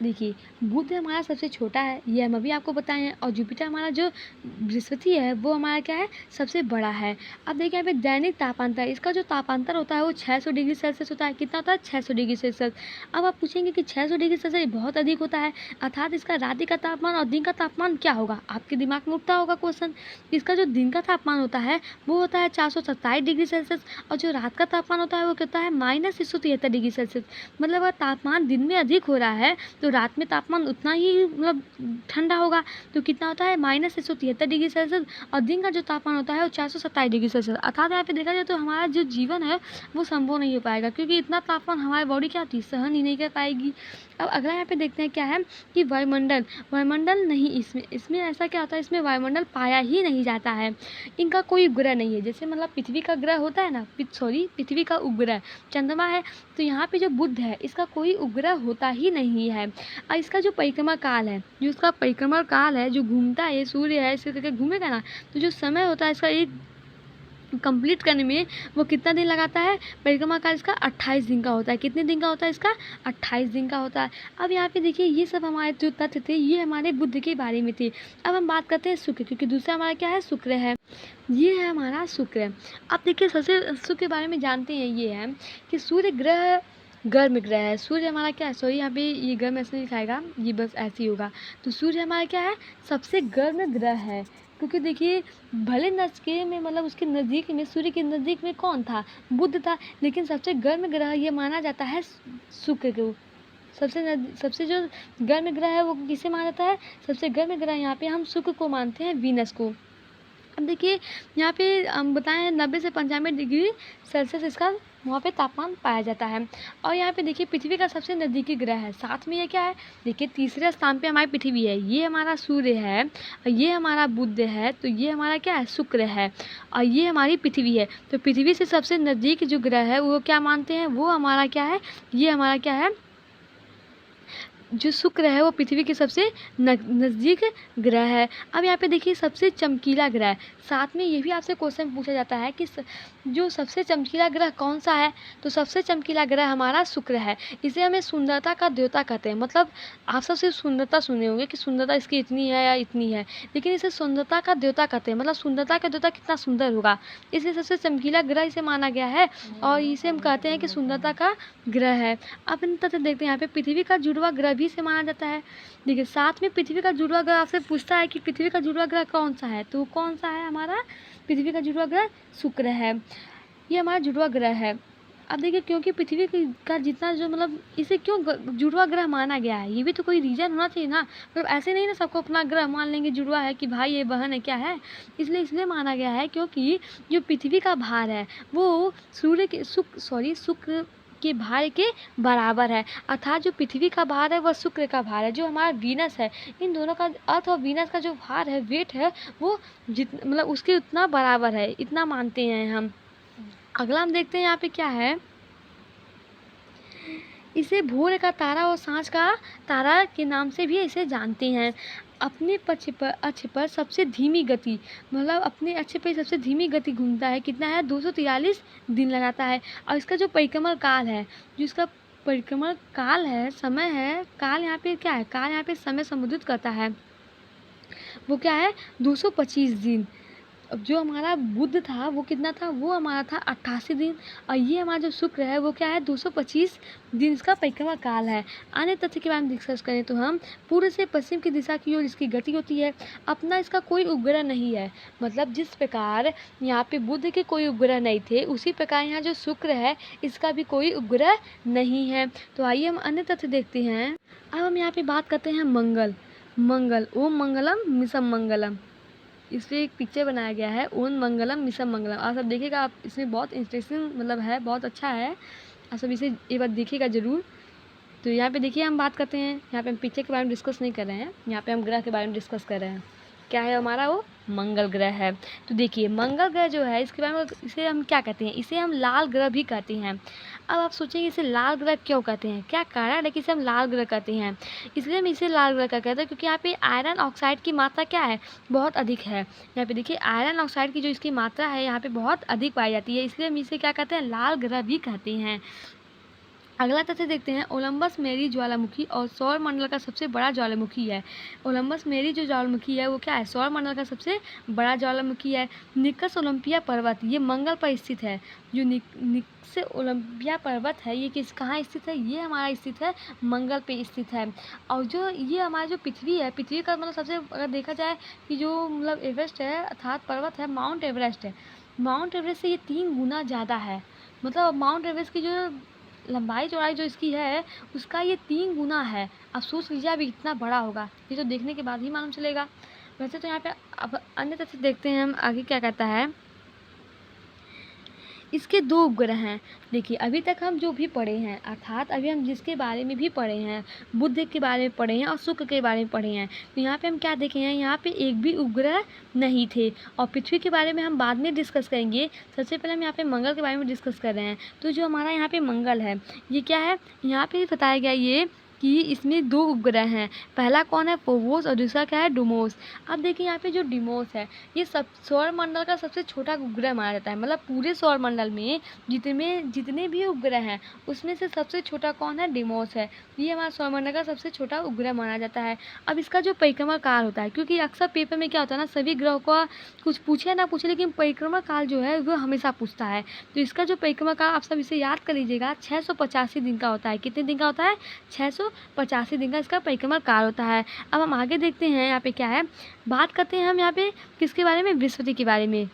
देखिए बुध हमारा सबसे छोटा है, ये हम अभी आपको बताए हैं, और जुपिटर हमारा जो बृहस्पति है वो हमारा क्या है, सबसे बड़ा है। अब देखिए यहाँ पे दैनिक तापांतर, इसका जो तापांतर होता है वो 600 डिग्री सेल्सियस होता है। कितना होता है, 600 डिग्री सेल्सियस। अब आप पूछेंगे कि 600 डिग्री सेल्सियस बहुत अधिक होता है, अर्थात इसका रात्रि का तापमान और दिन का तापमान क्या होगा, आपके दिमाग में उठता होगा क्वेश्चन। इसका जो दिन का तापमान होता है वो होता है 427 डिग्री सेल्सियस, और जो रात का तापमान होता है वो कितना है, -173 डिग्री सेल्सियस। मतलब अगर तापमान दिन में अधिक हो रहा है तो रात में तापमान उतना ही मतलब ठंडा होगा। तो कितना होता है, -173 डिग्री सेल्सियस, और दिन का जो तापमान होता है वो 427 डिग्री सेल्सियस। अर्थात यहाँ पे देखा जाए तो हमारा जो जीवन है वो संभव नहीं हो पाएगा, क्योंकि इतना तापमान हमारी बॉडी क्या होती है, सहन ही नहीं कर पाएगी। अब अगला यहाँ पे देखते हैं क्या है कि वायुमंडल नहीं, इसमें ऐसा क्या होता है, इसमें वायुमंडल पाया ही नहीं जाता है। इनका कोई उपग्रह नहीं है। जैसे मतलब पृथ्वी का ग्रह होता है ना, पृथ्वी का उपग्रह चंद्रमा है, तो यहाँ पे जो बुध है इसका कोई उपग्रह होता ही नहीं है। और इसका जो परिक्रमा काल है, जो इसका परिक्रमा काल है, जो घूमता है, सूर्य है इसे करके घूमेगा ना, तो जो समय होता है इसका एक कंप्लीट करने में वो कितना दिन लगाता है, परिक्रमा काल इसका 28 दिन का होता है। कितने दिन का होता है इसका, 28 दिन का होता है। अब यहाँ पे देखिए ये सब हमारे जो तथ्य थे ये हमारे बुध के बारे में थे। अब हम बात करते हैं शुक्र, क्योंकि दूसरा हमारा क्या है, शुक्र है, ये है हमारा शुक्र। अब देखिए सबसे शुक्र के बारे में जानते हैं, ये है कि सूर्य ग्रह गर्म ग्रह है। सूर्य हमारा क्या है, सॉरी यहाँ पे ये गर्म ऐसे नहीं दिखाएगा, ये बस ऐसे ही होगा। तो सूर्य हमारा क्या है, सबसे गर्म ग्रह है, क्योंकि देखिए भले नज़दीक में मतलब उसके नज़दीक में, सूर्य के नज़दीक में कौन था, बुध था, लेकिन सबसे गर्म ग्रह ये माना जाता है शुक्र को। सबसे जो गर्म ग्रह है वो किसे माना जाता है, सबसे गर्म ग्रह यहाँ पे हम शुक्र को मानते हैं, वीनस को। अब देखिए यहाँ पे हम बताएं 90 से 95 डिग्री सेल्सियस इसका वहाँ पे तापमान पाया जाता है। और यहाँ पे देखिए पृथ्वी का सबसे नज़दीकी ग्रह है, साथ में ये क्या है, देखिए तीसरे स्थान पे हमारी पृथ्वी है, ये हमारा सूर्य है, और ये हमारा बुध है, तो ये हमारा क्या है, शुक्र है, और ये हमारी पृथ्वी है। तो पृथ्वी से सबसे नज़दीक जो ग्रह है वो क्या मानते हैं, वो हमारा क्या है, ये हमारा क्या है, जो शुक्र है वो पृथ्वी के सबसे नज़दीक ग्रह है। अब यहाँ पे देखिए सबसे चमकीला ग्रह, साथ में ये भी आपसे क्वेश्चन पूछा जाता है कि जो सबसे चमकीला ग्रह कौन सा है, तो सबसे चमकीला ग्रह हमारा शुक्र है। इसे हमें सुंदरता का देवता कहते हैं। मतलब आप सब सिर्फ सुंदरता सुने होंगे कि सुंदरता इसकी इतनी है या इतनी है, लेकिन इसे सुंदरता का देवता कहते हैं। मतलब सुंदरता का देवता कितना सुंदर होगा, इसलिए सबसे चमकीला ग्रह इसे माना गया है और इसे हम कहते हैं कि सुंदरता का ग्रह है। अब इन तरह देखते हैं यहाँ पे पृथ्वी का जुड़वा ग्रह भी इसे माना जाता है। देखिए साथ में पृथ्वी का जुड़वा ग्रह आपसे पूछता है कि पृथ्वी का जुड़वा ग्रह कौन सा है, तो कौन सा है हमारा पृथ्वी का जुड़वा ग्रह शुक्र है। ये हमारा जुड़वा ग्रह है। अब देखिए क्योंकि पृथ्वी का जितना जो मतलब इसे क्यों जुड़वा ग्रह माना गया है, ये भी तो कोई रीज़न होना चाहिए ना। मतलब ऐसे नहीं ना सबको अपना ग्रह मान लेंगे जुड़वा है कि भाई ये बहन है क्या है। इसलिए माना गया है क्योंकि जो पृथ्वी का भार है वो शुक्र के भार के बराबर है। अर्थात जो पृथ्वी का भार है वह शुक्र का भार है। जो हमारा वीनस है, इन दोनों का अर्थ और वीनस का जो भार है, वेट है, वो मतलब उसके उतना बराबर है, इतना मानते हैं हम। अगला हम देखते हैं यहाँ पे क्या है। इसे भोर का तारा और सांझ का तारा के नाम से भी इसे जानते हैं। अपने अक्ष पर सबसे धीमी गति, मतलब अपने अक्ष पे सबसे धीमी गति घूमता है। कितना है, 243 दिन लगाता है। और इसका जो परिक्रमण काल है, जो इसका परिक्रमण काल है, समय है, काल यहाँ पे क्या है, काल यहाँ पे समय संबोधित करता है, वो क्या है 225 दिन। अब जो हमारा बुध था वो कितना था, वो हमारा था 88 दिन। और ये हमारा जो शुक्र है वो क्या है 225 दिन इसका परिक्रमा काल है। अन्य तथ्य के बारे में डिस्कस करें तो हम पूर्व से पश्चिम की दिशा की ओर इसकी गति होती है। अपना इसका कोई उपग्रह नहीं है। मतलब जिस प्रकार यहाँ पे बुध के कोई उपग्रह नहीं थे, उसी प्रकार यहाँ जो शुक्र है इसका भी कोई उपग्रह नहीं है। तो आइए हम अन्य तथ्य देखते हैं। अब हम यहाँ पे बात करते हैं मंगल, ओम मंगलम मिसम मंगलम। इसलिए एक पिक्चर बनाया गया है, ओम मंगलम मिसम मंगलम। आप सब देखिएगा, आप इसमें बहुत इंटरेस्टिंग मतलब है, बहुत अच्छा है, आप सब इसे एक बार देखिएगा ज़रूर। तो यहाँ पे देखिए हम बात करते हैं, यहाँ पे हम पिक्चर के बारे में डिस्कस नहीं कर रहे हैं, यहाँ पे हम ग्रह के बारे में डिस्कस कर रहे हैं। क्या है हमारा, वो मंगल ग्रह है। तो देखिए मंगल ग्रह जो है इसके बारे में, इसे हम क्या कहते हैं, इसे हम लाल ग्रह भी कहते हैं। अब आप सोचेंगे इसे लाल ग्रह क्यों कहते हैं, क्या कारण है कि इसे हम लाल ग्रह कहते हैं। इसलिए हम इसे लाल ग्रह का कहते हैं क्योंकि यहाँ पे आयरन ऑक्साइड की मात्रा क्या है, बहुत अधिक है। यहाँ पे देखिए आयरन ऑक्साइड की जो इसकी मात्रा है यहाँ पे बहुत अधिक पाई जाती है, इसलिए हम इसे क्या कहते हैं, लाल ग्रह भी कहते हैं। अगला तथ्य देखते हैं, ओलंबस मेरी ज्वालामुखी और सौर मंडल का सबसे बड़ा ज्वालामुखी है। ओलंबस मेरी जो ज्वालामुखी है वो क्या है, सौर मंडल का सबसे बड़ा ज्वालामुखी है। निक्कस ओलंपिया पर्वत ये मंगल पर स्थित है। जो निक्कस ओलंपिया पर्वत है ये कहाँ स्थित है, ये हमारा स्थित है मंगल पे स्थित है। और जो ये हमारा जो पृथ्वी है, पृथ्वी का मतलब सबसे अगर देखा जाए कि जो मतलब एवरेस्ट है अर्थात पर्वत है, माउंट एवरेस्ट है, माउंट एवरेस्ट से ये 3 गुना ज़्यादा है। मतलब माउंट एवरेस्ट की जो लंबाई चौड़ाई जो इसकी है उसका ये 3 गुना है। अब सोच लीजिए अभी इतना बड़ा होगा, ये तो देखने के बाद ही मालूम चलेगा। वैसे तो यहाँ पे अब अन्य तथ्य देखते हैं हम आगे क्या कहता है। इसके 2 उपग्रह हैं। देखिए अभी तक हम जो भी पढ़े हैं, अर्थात अभी हम जिसके बारे में भी पढ़े हैं, बुध के बारे में पढ़े हैं और शुक्र के बारे में पढ़े हैं, तो यहाँ पे हम क्या देखे हैं, यहाँ पे एक भी उपग्रह नहीं थे। और पृथ्वी के बारे में हम बाद में डिस्कस करेंगे। सबसे पहले हम यहाँ पे मंगल के बारे में डिस्कस कर रहे हैं। तो जो हमारा यहाँ पे मंगल है ये क्या है, यहाँ पे बताया गया ये कि इसमें 2 उपग्रह हैं। पहला कौन है, फोबोस, और दूसरा क्या है, डिमोस। अब देखिए यहाँ पे जो डिमोस है ये सब सौर मंडल का सबसे छोटा उपग्रह माना जाता है। मतलब पूरे सौर मंडल में जितने भी उपग्रह हैं उसमें से सबसे छोटा कौन है, डिमोस है। ये हमारा सौर मंडल का सबसे छोटा उपग्रह माना जाता है। अब इसका जो परिक्रमा काल होता है, क्योंकि अक्सर पेपर में क्या होता है ना, सभी ग्रहों का कुछ पूछे ना पूछे लेकिन परिक्रमा काल जो है वो हमेशा पूछता है। तो इसका जो परिक्रमा काल आप सब इसे याद कर लीजिएगा, 685 दिन का होता है। कितने दिन का होता है, 685 दिन का इसका परिक्रमा काल होता है। अब हम आगे देखते हैं यहाँ पे क्या है, बात करते हैं हम यहाँ पे किसके बारे में, बृहस्पति के बारे में।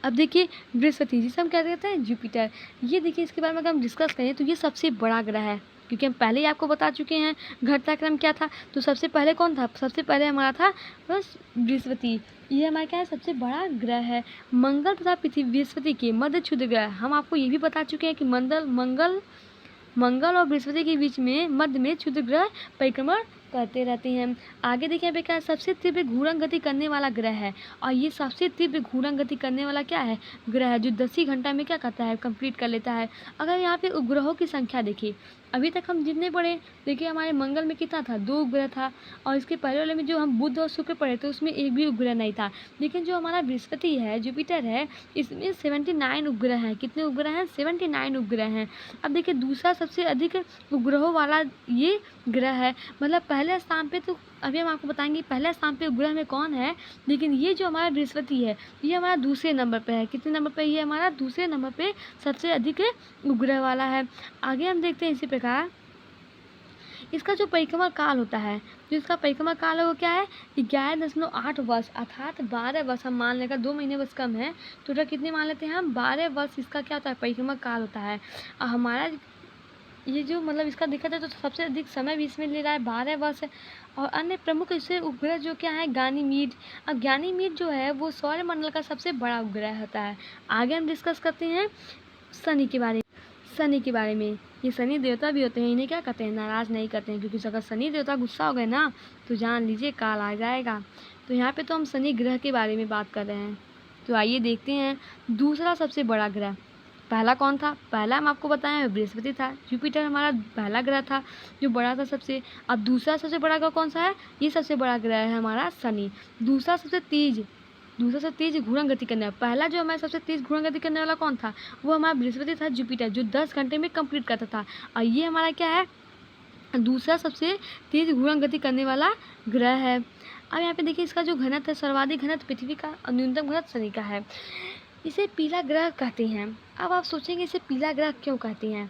अब देखिए बृहस्पति जिसे हम क्या कहते हैं, जुपिटर। ये देखिए इसके बारे में अगर हम डिस्कस करें तो ये सबसे बड़ा ग्रह है, क्योंकि हम पहले ही आपको बता चुके हैं घटनाक्रम क्या था। तो सबसे पहले कौन था, सबसे पहले हमारा था बस बृहस्पति। ये हमारा क्या है, सबसे बड़ा ग्रह है। मंगल तथा पृथ्वी बृहस्पति के मध्य क्षुद्र ग्रह। हम आपको ये भी बता चुके हैं कि मंगल और बृहस्पति के बीच में मध्य में क्षुद्र ग्रह परिक्रमण करते रहते हैं। आगे देखिए यहाँ पे क्या है, सबसे तीव्र घूर्णन गति करने वाला ग्रह है। और ये सबसे तीव्र घूर्णन गति करने वाला क्या है, ग्रह है, जो 10 ही घंटा में क्या करता है, कंप्लीट कर लेता है। अगर यहाँ पे उपग्रहों की संख्या देखिए, अभी तक हम जितने पढ़े, देखिए हमारे मंगल में कितना था, 2 उपग्रह था। और इसके पहले वाले में जो हम बुध और शुक्र पढ़े थे उसमें एक भी उपग्रह नहीं था। लेकिन जो हमारा बृहस्पति है, जुपिटर है, इसमें 79 उपग्रह हैं। कितने उपग्रह हैं, 79 उपग्रह हैं। अब देखिए दूसरा सबसे अधिक उपग्रहों वाला ये ग्रह है। मतलब पहले स्थान पे, तो अभी हम आपको बताएंगे पहले स्थान पे उपग्रह में कौन है। लेकिन ये जो हमारा बृहस्पति है, ये हमारा दूसरे नंबर पे है। कितने नंबर पे, ये हमारा दूसरे नंबर पे सबसे अधिक उपग्रह वाला है। आगे हम देखते हैं इसी प्रकार इसका जो परिक्रमा काल होता है, जो इसका परिक्रमा काल है वो क्या है, 11.8 वर्ष, अर्थात 12 वर्ष। हम मान लेकर 2 महीने बस कम है, टोटल कितने मान लेते हैं हम, 12 वर्ष इसका क्या होता है, परिक्रमा काल होता है। और हमारा ये जो मतलब इसका देखा जाए तो सबसे अधिक समय भी इसमें ले रहा है, 12 वर्ष है। और अन्य प्रमुख इससे उपग्रह जो क्या है, गानीमीड। अब गानीमीड जो है वो सौरमंडल का सबसे बड़ा उपग्रह होता है। आगे हम डिस्कस करते हैं शनि के बारे में। शनि के बारे में, ये शनि देवता भी होते हैं, इन्हें क्या कहते हैं, नाराज़ नहीं करते हैं, क्योंकि अगर शनि देवता गुस्सा हो गए ना तो जान लीजिए काल आ जाएगा। तो यहाँ पे तो हम शनि ग्रह के बारे में बात कर रहे हैं। तो आइए देखते हैं दूसरा सबसे बड़ा ग्रह। पहला कौन था, पहला हम आपको बताएं बृहस्पति था। जुपिटर हमारा पहला ग्रह था जो बड़ा था सबसे। अब दूसरा सबसे बड़ा ग्रह कौन सा है, ये सबसे बड़ा ग्रह है हमारा शनि। दूसरा सबसे तेज घूर्णन गति करने वाला, पहला जो हमारा सबसे तेज घूर्णन गति करने वाला कौन था, वो हमारा बृहस्पति था, जुपिटर, जो 10 घंटे में कंप्लीट करता था। और ये हमारा क्या है, दूसरा सबसे तेज घूर्णन गति करने वाला ग्रह है। अब यहाँ पे देखिए इसका जो घनत्व है, सर्वाधिक घनत्व पृथ्वी का और न्यूनतम घनत्व शनि का है। इसे पीला ग्रह कहते हैं। अब आप सोचेंगे इसे पीला ग्रह क्यों कहते हैं,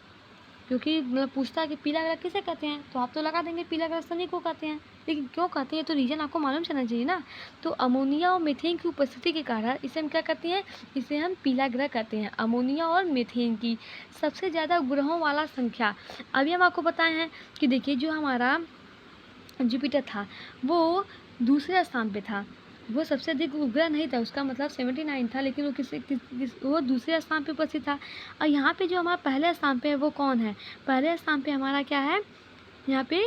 क्योंकि मतलब पूछता है कि पीला ग्रह किसे कहते हैं, तो आप तो लगा देंगे पीला ग्रह शनि को कहते हैं। लेकिन क्यों कहते हैं, तो रीज़न आपको मालूम चलना चाहिए ना। तो अमोनिया और मीथेन की उपस्थिति के कारण इसे हम क्या कहते हैं, इसे हम पीला ग्रह कहते हैं। अमोनिया और मीथेन की सबसे ज़्यादा उपग्रहों वाला संख्या। अभी हम आपको बताए हैं कि देखिए जो हमारा जुपिटर था वो दूसरे स्थान पे था, वो सबसे अधिक उपग्रह नहीं था, उसका मतलब 79 था, लेकिन वो वो दूसरे स्थान पे उपस्थित था। और यहाँ पे जो हमारा पहले स्थान पे है वो कौन है, पहले स्थान पे हमारा क्या है, यहाँ पे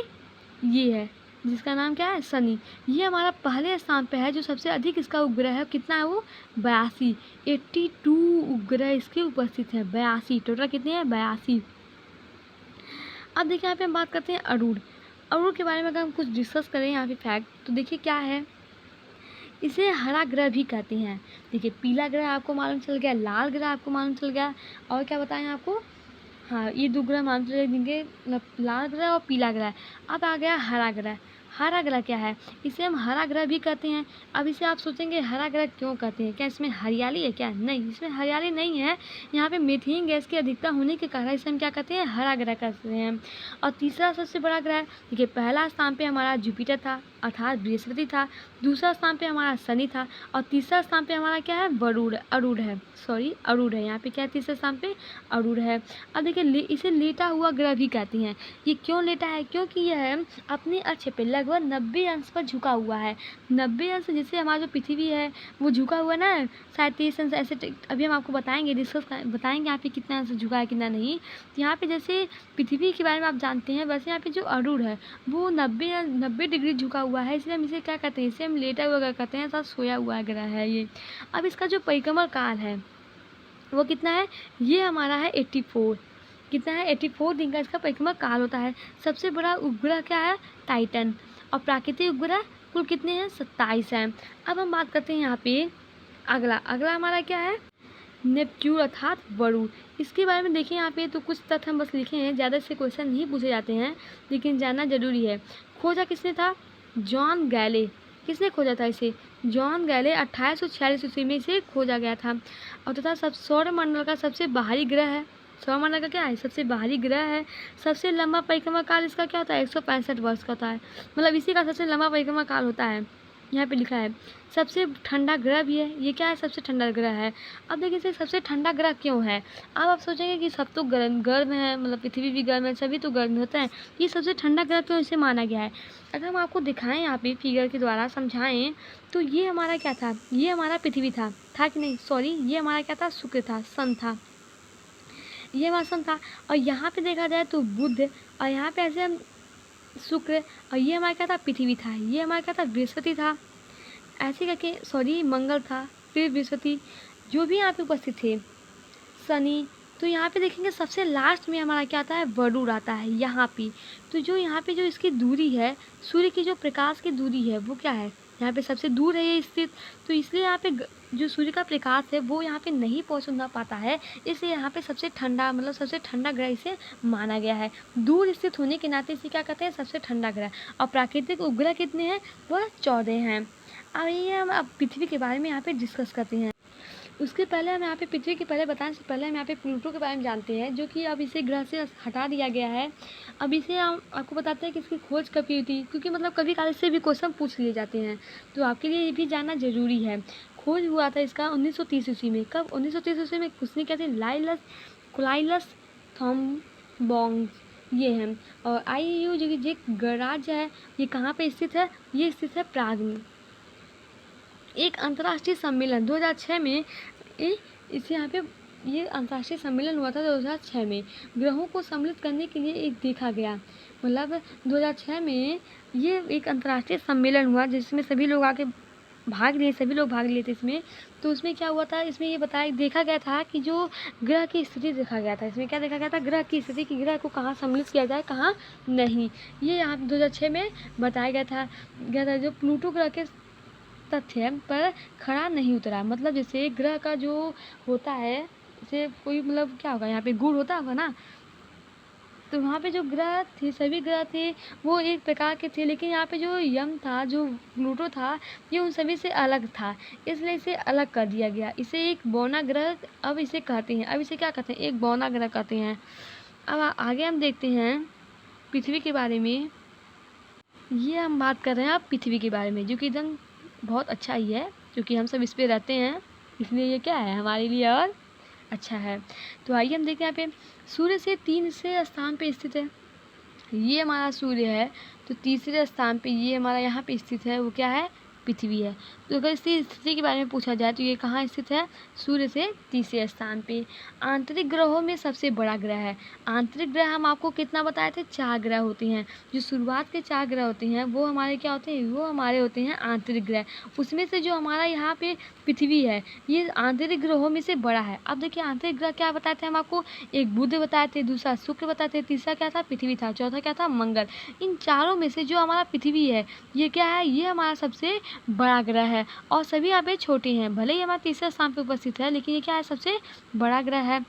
ये है जिसका नाम क्या है, शनि। ये हमारा पहले स्थान पे है, जो सबसे अधिक इसका उपग्रह है, कितना है वो, 82 उपग्रह इसके उपस्थित हैं। 82 टोटल कितने हैं, 82। अब देखिए यहाँ पे हम बात करते हैं अरूण के बारे में। अगर हम कुछ डिस्कस करें यहाँ पे फैक्ट, तो देखिए क्या है, इसे हरा ग्रह भी कहते हैं। देखिए पीला ग्रह आपको मालूम चल गया, लाल ग्रह आपको मालूम चल गया, और क्या बताएं आपको, हाँ ये 2 ग्रह मालूम चल देंगे, लाल ग्रह और पीला ग्रह। अब आ गया हरा ग्रह। हरा ग्रह क्या है, इसे हम हरा ग्रह भी कहते हैं। अब इसे आप सोचेंगे हरा ग्रह क्यों कहते हैं, क्या इसमें हरियाली है क्या, नहीं इसमें हरियाली नहीं है, यहाँ पे मीथेन गैस की अधिकता होने के कारण इसे हम क्या कहते हैं, हरा ग्रह कहते हैं। और तीसरा सबसे बड़ा ग्रह, देखिए पहला स्थान पे हमारा जुपिटर था अर्थात बृहस्पति था, दूसरा स्थान पे हमारा शनि था, और तीसरा स्थान पे हमारा क्या है, अरूढ़ है। यहाँ पे क्या है, तीसरे स्थान पे अरूढ़ है। अब देखिए इसे लेटा हुआ ग्रह भी कहते हैं। ये क्यों लेटा है, क्योंकि यह अपने अक्ष पे लगभग 90 अंश पर झुका हुआ है। 90 अंश, जैसे हमारा जो पृथ्वी है वो झुका हुआ ना, शायद 30 अंश ऐसे, अभी हम आपको बताएंगे बताएंगे यहाँ पे कितना अंश झुका है कितना नहीं। यहाँ पे जैसे पृथ्वी के बारे में आप जानते हैं, वैसे यहाँ पे जो अरूढ़ है वो 90 डिग्री झुका हुआ है, इसलिए हम इसे क्या कहते हैं, इसे हम लेटा हुआ ग्रह कहते हैं, साथ सोया हुआ ग्रह है ये। अब इसका जो परिक्रमा काल है वो कितना है, ये हमारा है 84, कितना है, 84 दिन का इसका परिक्रमा काल होता है। सबसे बड़ा उपग्रह क्या है, टाइटन, और प्राकृतिक उपग्रह कुल कितने हैं, 27 हैं। अब हम बात करते हैं यहाँ पे अगला हमारा क्या है, नेपच्यून अर्थात वरुण। इसके बारे में देखिए यहाँ पे तो कुछ तथ्य हम बस लिखे हैं, ज़्यादा से क्वेश्चन नहीं पूछे जाते हैं, लेकिन जानना जरूरी है। खोजा किसने था, जॉन गैले। किसने खोजा था इसे, जॉन गैले। 1846 ईस्वी में इसे खोजा गया था। और तथा सौरमंडल का सबसे बाहरी ग्रह है, सौरमंडल का क्या है, सबसे बाहरी ग्रह है। सबसे लंबा परिक्रमा काल इसका क्या होता है, 165 वर्ष का होता है, मतलब इसी का सबसे लंबा परिक्रमा काल होता है। यहाँ पे लिखा है सबसे ठंडा ग्रह भी है, ये क्या है, सबसे ठंडा ग्रह है। अब देखिए इसे सबसे ठंडा ग्रह क्यों है, अब आप सोचेंगे कि सब तो गर्म है, मतलब पृथ्वी भी गर्म है, सभी तो गर्म होता है, ये सबसे ठंडा ग्रह क्यों इसे माना गया है। अगर हम आपको दिखाएं यहाँ पे फिगर के द्वारा समझाएं, तो ये हमारा क्या था, ये हमारा पृथ्वी था कि नहीं, सॉरी ये हमारा क्या था, शुक्र था, सन था, ये हमारा सन था। और यहाँ पे देखा जाए तो बुध, और यहाँ पे ऐसे हम शुक्र, और ये हमारा क्या था, पृथ्वी था, ये हमारा क्या था, बृहस्पति था, ऐसे करके सॉरी मंगल था, फिर बृहस्पति, जो भी यहाँ पे उपस्थित थे, शनि। तो यहाँ पे देखेंगे सबसे लास्ट में हमारा क्या आता है, वरुण आता है यहाँ पे। तो जो यहाँ पे जो इसकी दूरी है, सूर्य की जो प्रकाश की दूरी है वो क्या है, यहाँ पे सबसे दूर है ये स्थित। तो इसलिए यहाँ पे जो सूर्य का प्रकाश है वो यहाँ पे नहीं पहुँच ना पाता है, इसलिए यहाँ पे सबसे ठंडा, मतलब सबसे ठंडा ग्रह इसे माना गया है। दूर स्थित होने के नाते इसे क्या कहते हैं, सबसे ठंडा ग्रह। और प्राकृतिक उपग्रह कितने हैं, वह 14 हैं। अब ये हम अब पृथ्वी के बारे में यहाँ पे डिस्कस करते हैं। उसके पहले हम यहाँ पे पृथ्वी के पहले बताने से पहले हम यहाँ पे प्लूटो के बारे में जानते हैं, जो कि अब इसे ग्रह से हटा दिया गया है। अब इसे हम आपको बताते हैं कि इसकी खोज कब की हुई थी, क्योंकि मतलब कभी काल इससे भी क्वेश्चन पूछ लिए जाते हैं, तो आपके लिए ये भी जानना ज़रूरी है। खोज हुआ था इसका 1930 ईस्वी में। कब, 1930 ईस्वी में। किसने किया था, कुलाइलस थॉम्बोन्स, ये हैं। और IAU जो कि गणराज्य है, ये कहाँ पे स्थित है, ये स्थित है प्राग में। एक अंतर्राष्ट्रीय सम्मेलन 2006 में इसे यहाँ पे ये अंतर्राष्ट्रीय सम्मेलन हुआ था 2006 में। ग्रहों को सम्मिलित करने के लिए एक देखा गया, मतलब 2006 में ये एक अंतर्राष्ट्रीय सम्मेलन हुआ जिसमें सभी लोग आके भाग लिए, सभी लोग भाग लिए थे इसमें। तो उसमें क्या हुआ था, इसमें ये देखा गया था कि जो ग्रह की स्थिति देखा गया था, इसमें क्या देखा गया था, ग्रह की स्थिति, कि ग्रह को कहाँ सम्मिलित किया जाए, कहाँ नहीं। ये यहाँ 2006 में बताया गया था जो प्लूटो ग्रह के तथ्य पर खड़ा नहीं उतरा। मतलब जैसे ग्रह का जो होता है, जैसे कोई मतलब क्या होगा, यहाँ पे गुण होता होगा ना, तो वहाँ पे जो ग्रह थे, सभी ग्रह थे वो एक प्रकार के थे, लेकिन यहाँ पे जो यम था, जो प्लूटो था, ये उन सभी से अलग था, इसलिए इसे अलग कर दिया गया। इसे एक बौना ग्रह अब इसे कहते हैं, अब इसे क्या कहते हैं, एक बौना ग्रह कहते हैं। अब आगे हम देखते हैं पृथ्वी के बारे में। ये हम बात कर रहे हैं अब पृथ्वी के बारे में, जो कि एकदम बहुत अच्छा ही है, क्योंकि हम सब इस पे रहते हैं, इसलिए ये क्या है हमारे लिए और अच्छा है। तो आइए हम देखते हैं यहाँ पे सूर्य से 3 स्थान पे स्थित है, ये हमारा सूर्य है। तो तीसरे स्थान पे ये हमारा यहाँ पे स्थित है, वो क्या है, पृथ्वी है। तो अगर इसकी स्थिति के बारे में पूछा जाए तो ये कहाँ स्थित है, सूर्य से तीसरे स्थान पे। आंतरिक ग्रहों में सबसे बड़ा ग्रह है। आंतरिक ग्रह हम आपको कितना बताए थे, 4 ग्रह होते हैं। जो शुरुआत के 4 ग्रह होते हैं वो हमारे क्या होते हैं, वो हमारे होते हैं आंतरिक ग्रह। उसमें से जो हमारा यहाँ पे पृथ्वी है, ये आंतरिक ग्रहों में से बड़ा है। अब देखिए आंतरिक ग्रह क्या बताए थे हम आपको, एक बुध बताए थे, दूसरा शुक्र बताए थे, तीसरा क्या था, पृथ्वी था, चौथा क्या था, मंगल। इन चारों में से जो हमारा पृथ्वी है, ये क्या है, ये हमारा सबसे बड़ा ग्रह है, और सभी यहाँ पे छोटे हैं। भले ही हमारा तीसरा स्थान पे उपस्थित है, लेकिन ये क्या है, सबसे बड़ा ग्रह है।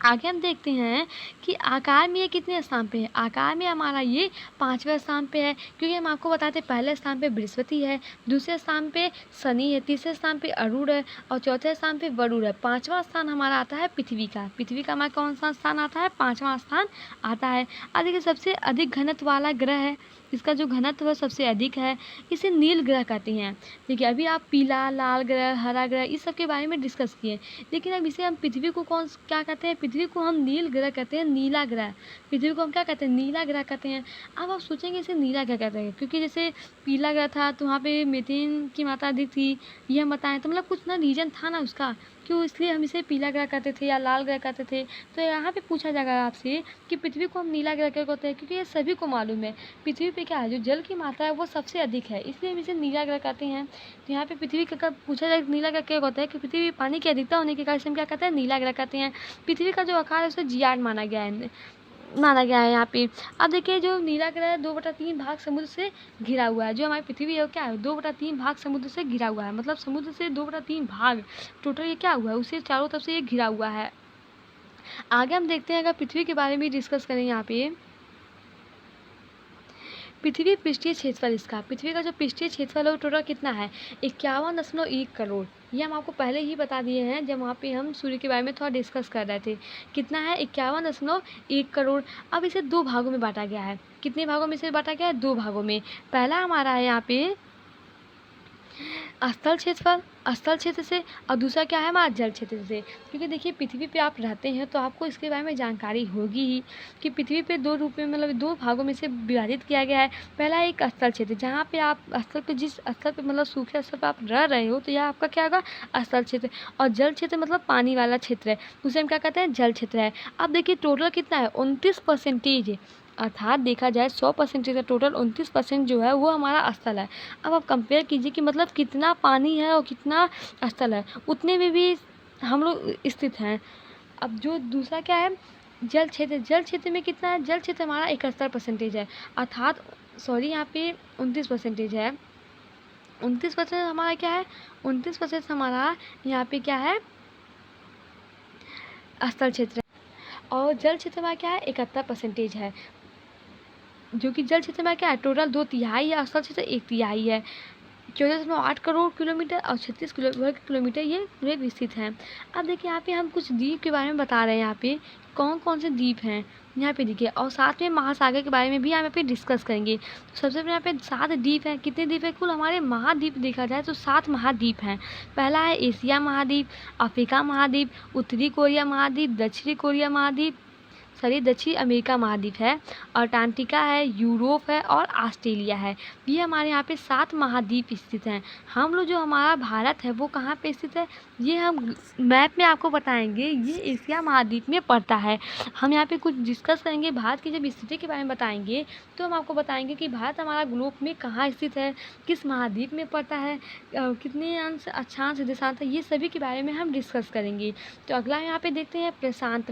आगे हम देखते हैं कि आकार में ये कितने स्थान पे है। आकार में हमारा ये 5वें स्थान पे है, क्योंकि हम आपको बताते हैं पहले स्थान पे बृहस्पति है, दूसरे स्थान पे शनि है, तीसरे स्थान पे अरुण है, और चौथे स्थान पे वरुण है। 5वां स्थान हमारा आता है पृथ्वी का। पृथ्वी का हमारा कौन सा स्थान आता है, 5वां स्थान आता है। अब देखिए सबसे अधिक घनत्व वाला ग्रह है, इसका जो घनत्व सबसे अधिक है, इसे नील ग्रह कहते हैं। देखिए अभी आप पीला, लाल ग्रह, हरा ग्रह, इस सब के बारे में डिस्कस किए, लेकिन अब इसे हम पृथ्वी को क्या कहते हैं, पृथ्वी को हम नील ग्रह कहते हैं, नीला ग्रह। पृथ्वी को हम क्या कहते हैं, नीला ग्रह कहते हैं। अब आप सोचेंगे इसे नीला ग्रह कहते हैं, क्योंकि जैसे पीला ग्रह था तो वहाँ पे मीथेन की मात्रा अधिक थी, ये हम बताएं, तो मतलब कुछ ना रीजन था ना उसका, क्यों, इसलिए हम इसे पीला ग्रह कहते थे या लाल ग्रह कहते थे। तो यहाँ पे पूछा जाएगा आपसे कि पृथ्वी को हम नीला ग्रह क्यों कहते हैं, क्योंकि ये सभी को मालूम है पृथ्वी पे क्या है, जो जल की मात्रा है वो सबसे अधिक है, इसलिए हम इसे नीला ग्रह कहते हैं। तो यहाँ पे पृथ्वी का पूछा जाए नीला ग्रह क्या होता है, कि पृथ्वी पानी की अधिकता होने के कारण से हम क्या कहते हैं, नीला ग्रह कहते हैं। पृथ्वी का जो आकार है उसे जियाड माना गया है यहाँ पे। अब देखिए जो नीला ग्रह है 2/3 भाग समुद्र से घिरा हुआ है। जो हमारी पृथ्वी है वो क्या है, 2/3 भाग समुद्र से घिरा हुआ है, मतलब समुद्र से 2/3 भाग टोटल ये क्या हुआ है, उसे चारों तरफ से ये घिरा हुआ है। आगे हम देखते हैं, अगर पृथ्वी के बारे में डिस्कस करें यहाँ पे, पृथ्वी पृष्ठीय क्षेत्रफल इसका, पृथ्वी का जो पृष्ठीय क्षेत्रफल है वो टोटल कितना है, 51.1 करोड़। ये हम आपको पहले ही बता दिए हैं जब वहाँ पे हम सूर्य के बारे में थोड़ा डिस्कस कर रहे थे। कितना है, 51.1 करोड़। अब इसे 2 भागों में बांटा गया है। कितने भागों में इसे बांटा गया है, 2 भागों में। पहला हमारा है यहाँ पे स्थल क्षेत्रफल, स्थल क्षेत्र से, और दूसरा क्या है हमारा जल क्षेत्र से। क्योंकि देखिए पृथ्वी पे आप रहते हैं तो आपको इसके बारे में जानकारी होगी ही कि पृथ्वी पे 2 रूप में, मतलब 2 भागों में से विभाजित किया गया है। पहला एक स्थल क्षेत्र, जहाँ पे आप स्थल पे, जिस स्थल पे मतलब सूखे स्थल पे आप रह रहे हो, तो यह आपका क्या होगा, स्थल क्षेत्र। और जल क्षेत्र मतलब पानी वाला क्षेत्र है, उसे हम क्या कहते हैं, जल क्षेत्र है। अब देखिए टोटल कितना है, 29%। अर्थात देखा जाए 100% का टोटल 29% जो है वो हमारा स्थल है। अब आप कंपेयर कीजिए कि मतलब कितना पानी है और कितना स्थल है, उतने में भी हम लोग स्थित हैं। अब जो दूसरा क्या है, जल क्षेत्र। जल क्षेत्र में कितना है, जल क्षेत्र हमारा 71% है, अर्थात सॉरी यहाँ पे 29% है। 29% हमारा क्या है, 29% हमारा यहाँ पे क्या है, स्थल क्षेत्र है। और जल क्षेत्र में क्या है, 71% है, जो कि जल क्षेत्र में क्या है, टोटल 2/3 है, स्थल क्षेत्र 1/3 है। 14.8 करोड़ किलोमीटर और 36 वर्ग किलोमीटर ये पूरे विस्तृत हैं। अब देखिए यहाँ पे हम कुछ द्वीप के बारे में बता रहे हैं, यहाँ पे कौन कौन से द्वीप हैं यहाँ पे देखिए, और साथ में महासागर के बारे में भी यहाँ पे डिस्कस करेंगे। तो सबसे पहले यहाँ पे 7 द्वीप हैं। कितने द्वीप हैं कुल हमारे महाद्वीप देखा जाए तो 7 महाद्वीप हैं। पहला है एशिया महाद्वीप, अफ्रीका महाद्वीप, उत्तरी कोरिया महाद्वीप, दक्षिणी कोरिया महाद्वीप, दक्षिण अमेरिका महाद्वीप है, अंटार्कटिका है, यूरोप है और ऑस्ट्रेलिया है। ये हमारे यहाँ पे 7 महाद्वीप स्थित हैं। हम लोग जो हमारा भारत है वो कहाँ पे स्थित है, ये हम मैप में आपको बताएंगे। ये एशिया महाद्वीप में पड़ता है। हम यहाँ पे कुछ डिस्कस करेंगे, भारत की जब स्थिति के बारे में बताएंगे तो हम आपको बताएंगे कि भारत हमारा ग्लोब में कहाँ स्थित है, किस महाद्वीप में पड़ता है, कितने अंश अक्षांश देशांश है, ये सभी के बारे में हम डिस्कस करेंगे। तो अगला यहाँ पे देखते हैं प्रशांत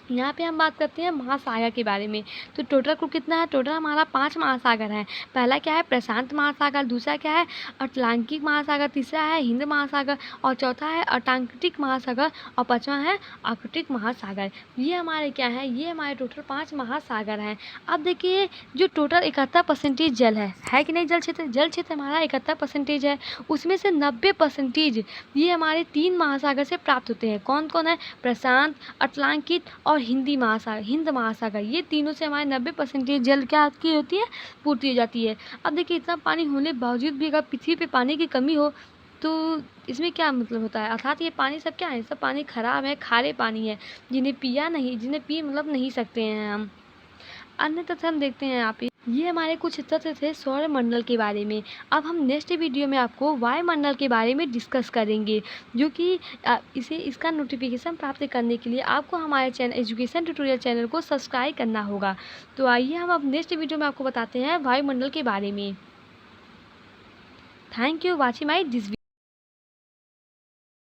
यहाँ पे हम बात करते हैं महासागर के बारे में। तो टोटल कुल कितना है, टोटल हमारा 5 महासागर है। पहला क्या है, प्रशांत महासागर, दूसरा क्या है, अटलांटिक महासागर, तीसरा है हिंद महासागर और चौथा है अंटार्कटिक महासागर और पांचवा है आर्कटिक महासागर। ये हमारे क्या है, ये हमारे टोटल 5 महासागर हैं। अब देखिए जो टोटल 71% जल है कि नहीं, जल क्षेत्र हमारा 71% है। उसमें से 90% ये हमारे 3 महासागर से प्राप्त होते हैं। कौन कौन है, प्रशांत, अटलांटिक और हिंद महासागर। ये तीनों से हमारे 90% जल क्या की होती है, पूर्ति हो जाती है। अब देखिए इतना पानी होने के बावजूद भी अगर पृथ्वी पे पानी की कमी हो तो इसमें क्या मतलब होता है, अर्थात ये पानी सब क्या है, सब पानी खराब है, खारे पानी है, जिन्हें पी मतलब नहीं सकते हैं हम। अन्य तथ्य हम देखते हैं यहाँ पे, ये हमारे कुछ तथ्य थे सौरमंडल के बारे में। अब हम नेक्स्ट वीडियो में आपको वायुमंडल के बारे में डिस्कस करेंगे, जो कि इसका नोटिफिकेशन प्राप्त करने के लिए आपको हमारे चैनल एजुकेशन ट्यूटोरियल चैनल को सब्सक्राइब करना होगा। तो आइए हम अब नेक्स्ट वीडियो में आपको बताते हैं वायुमंडल के बारे में। Thank you watching my this.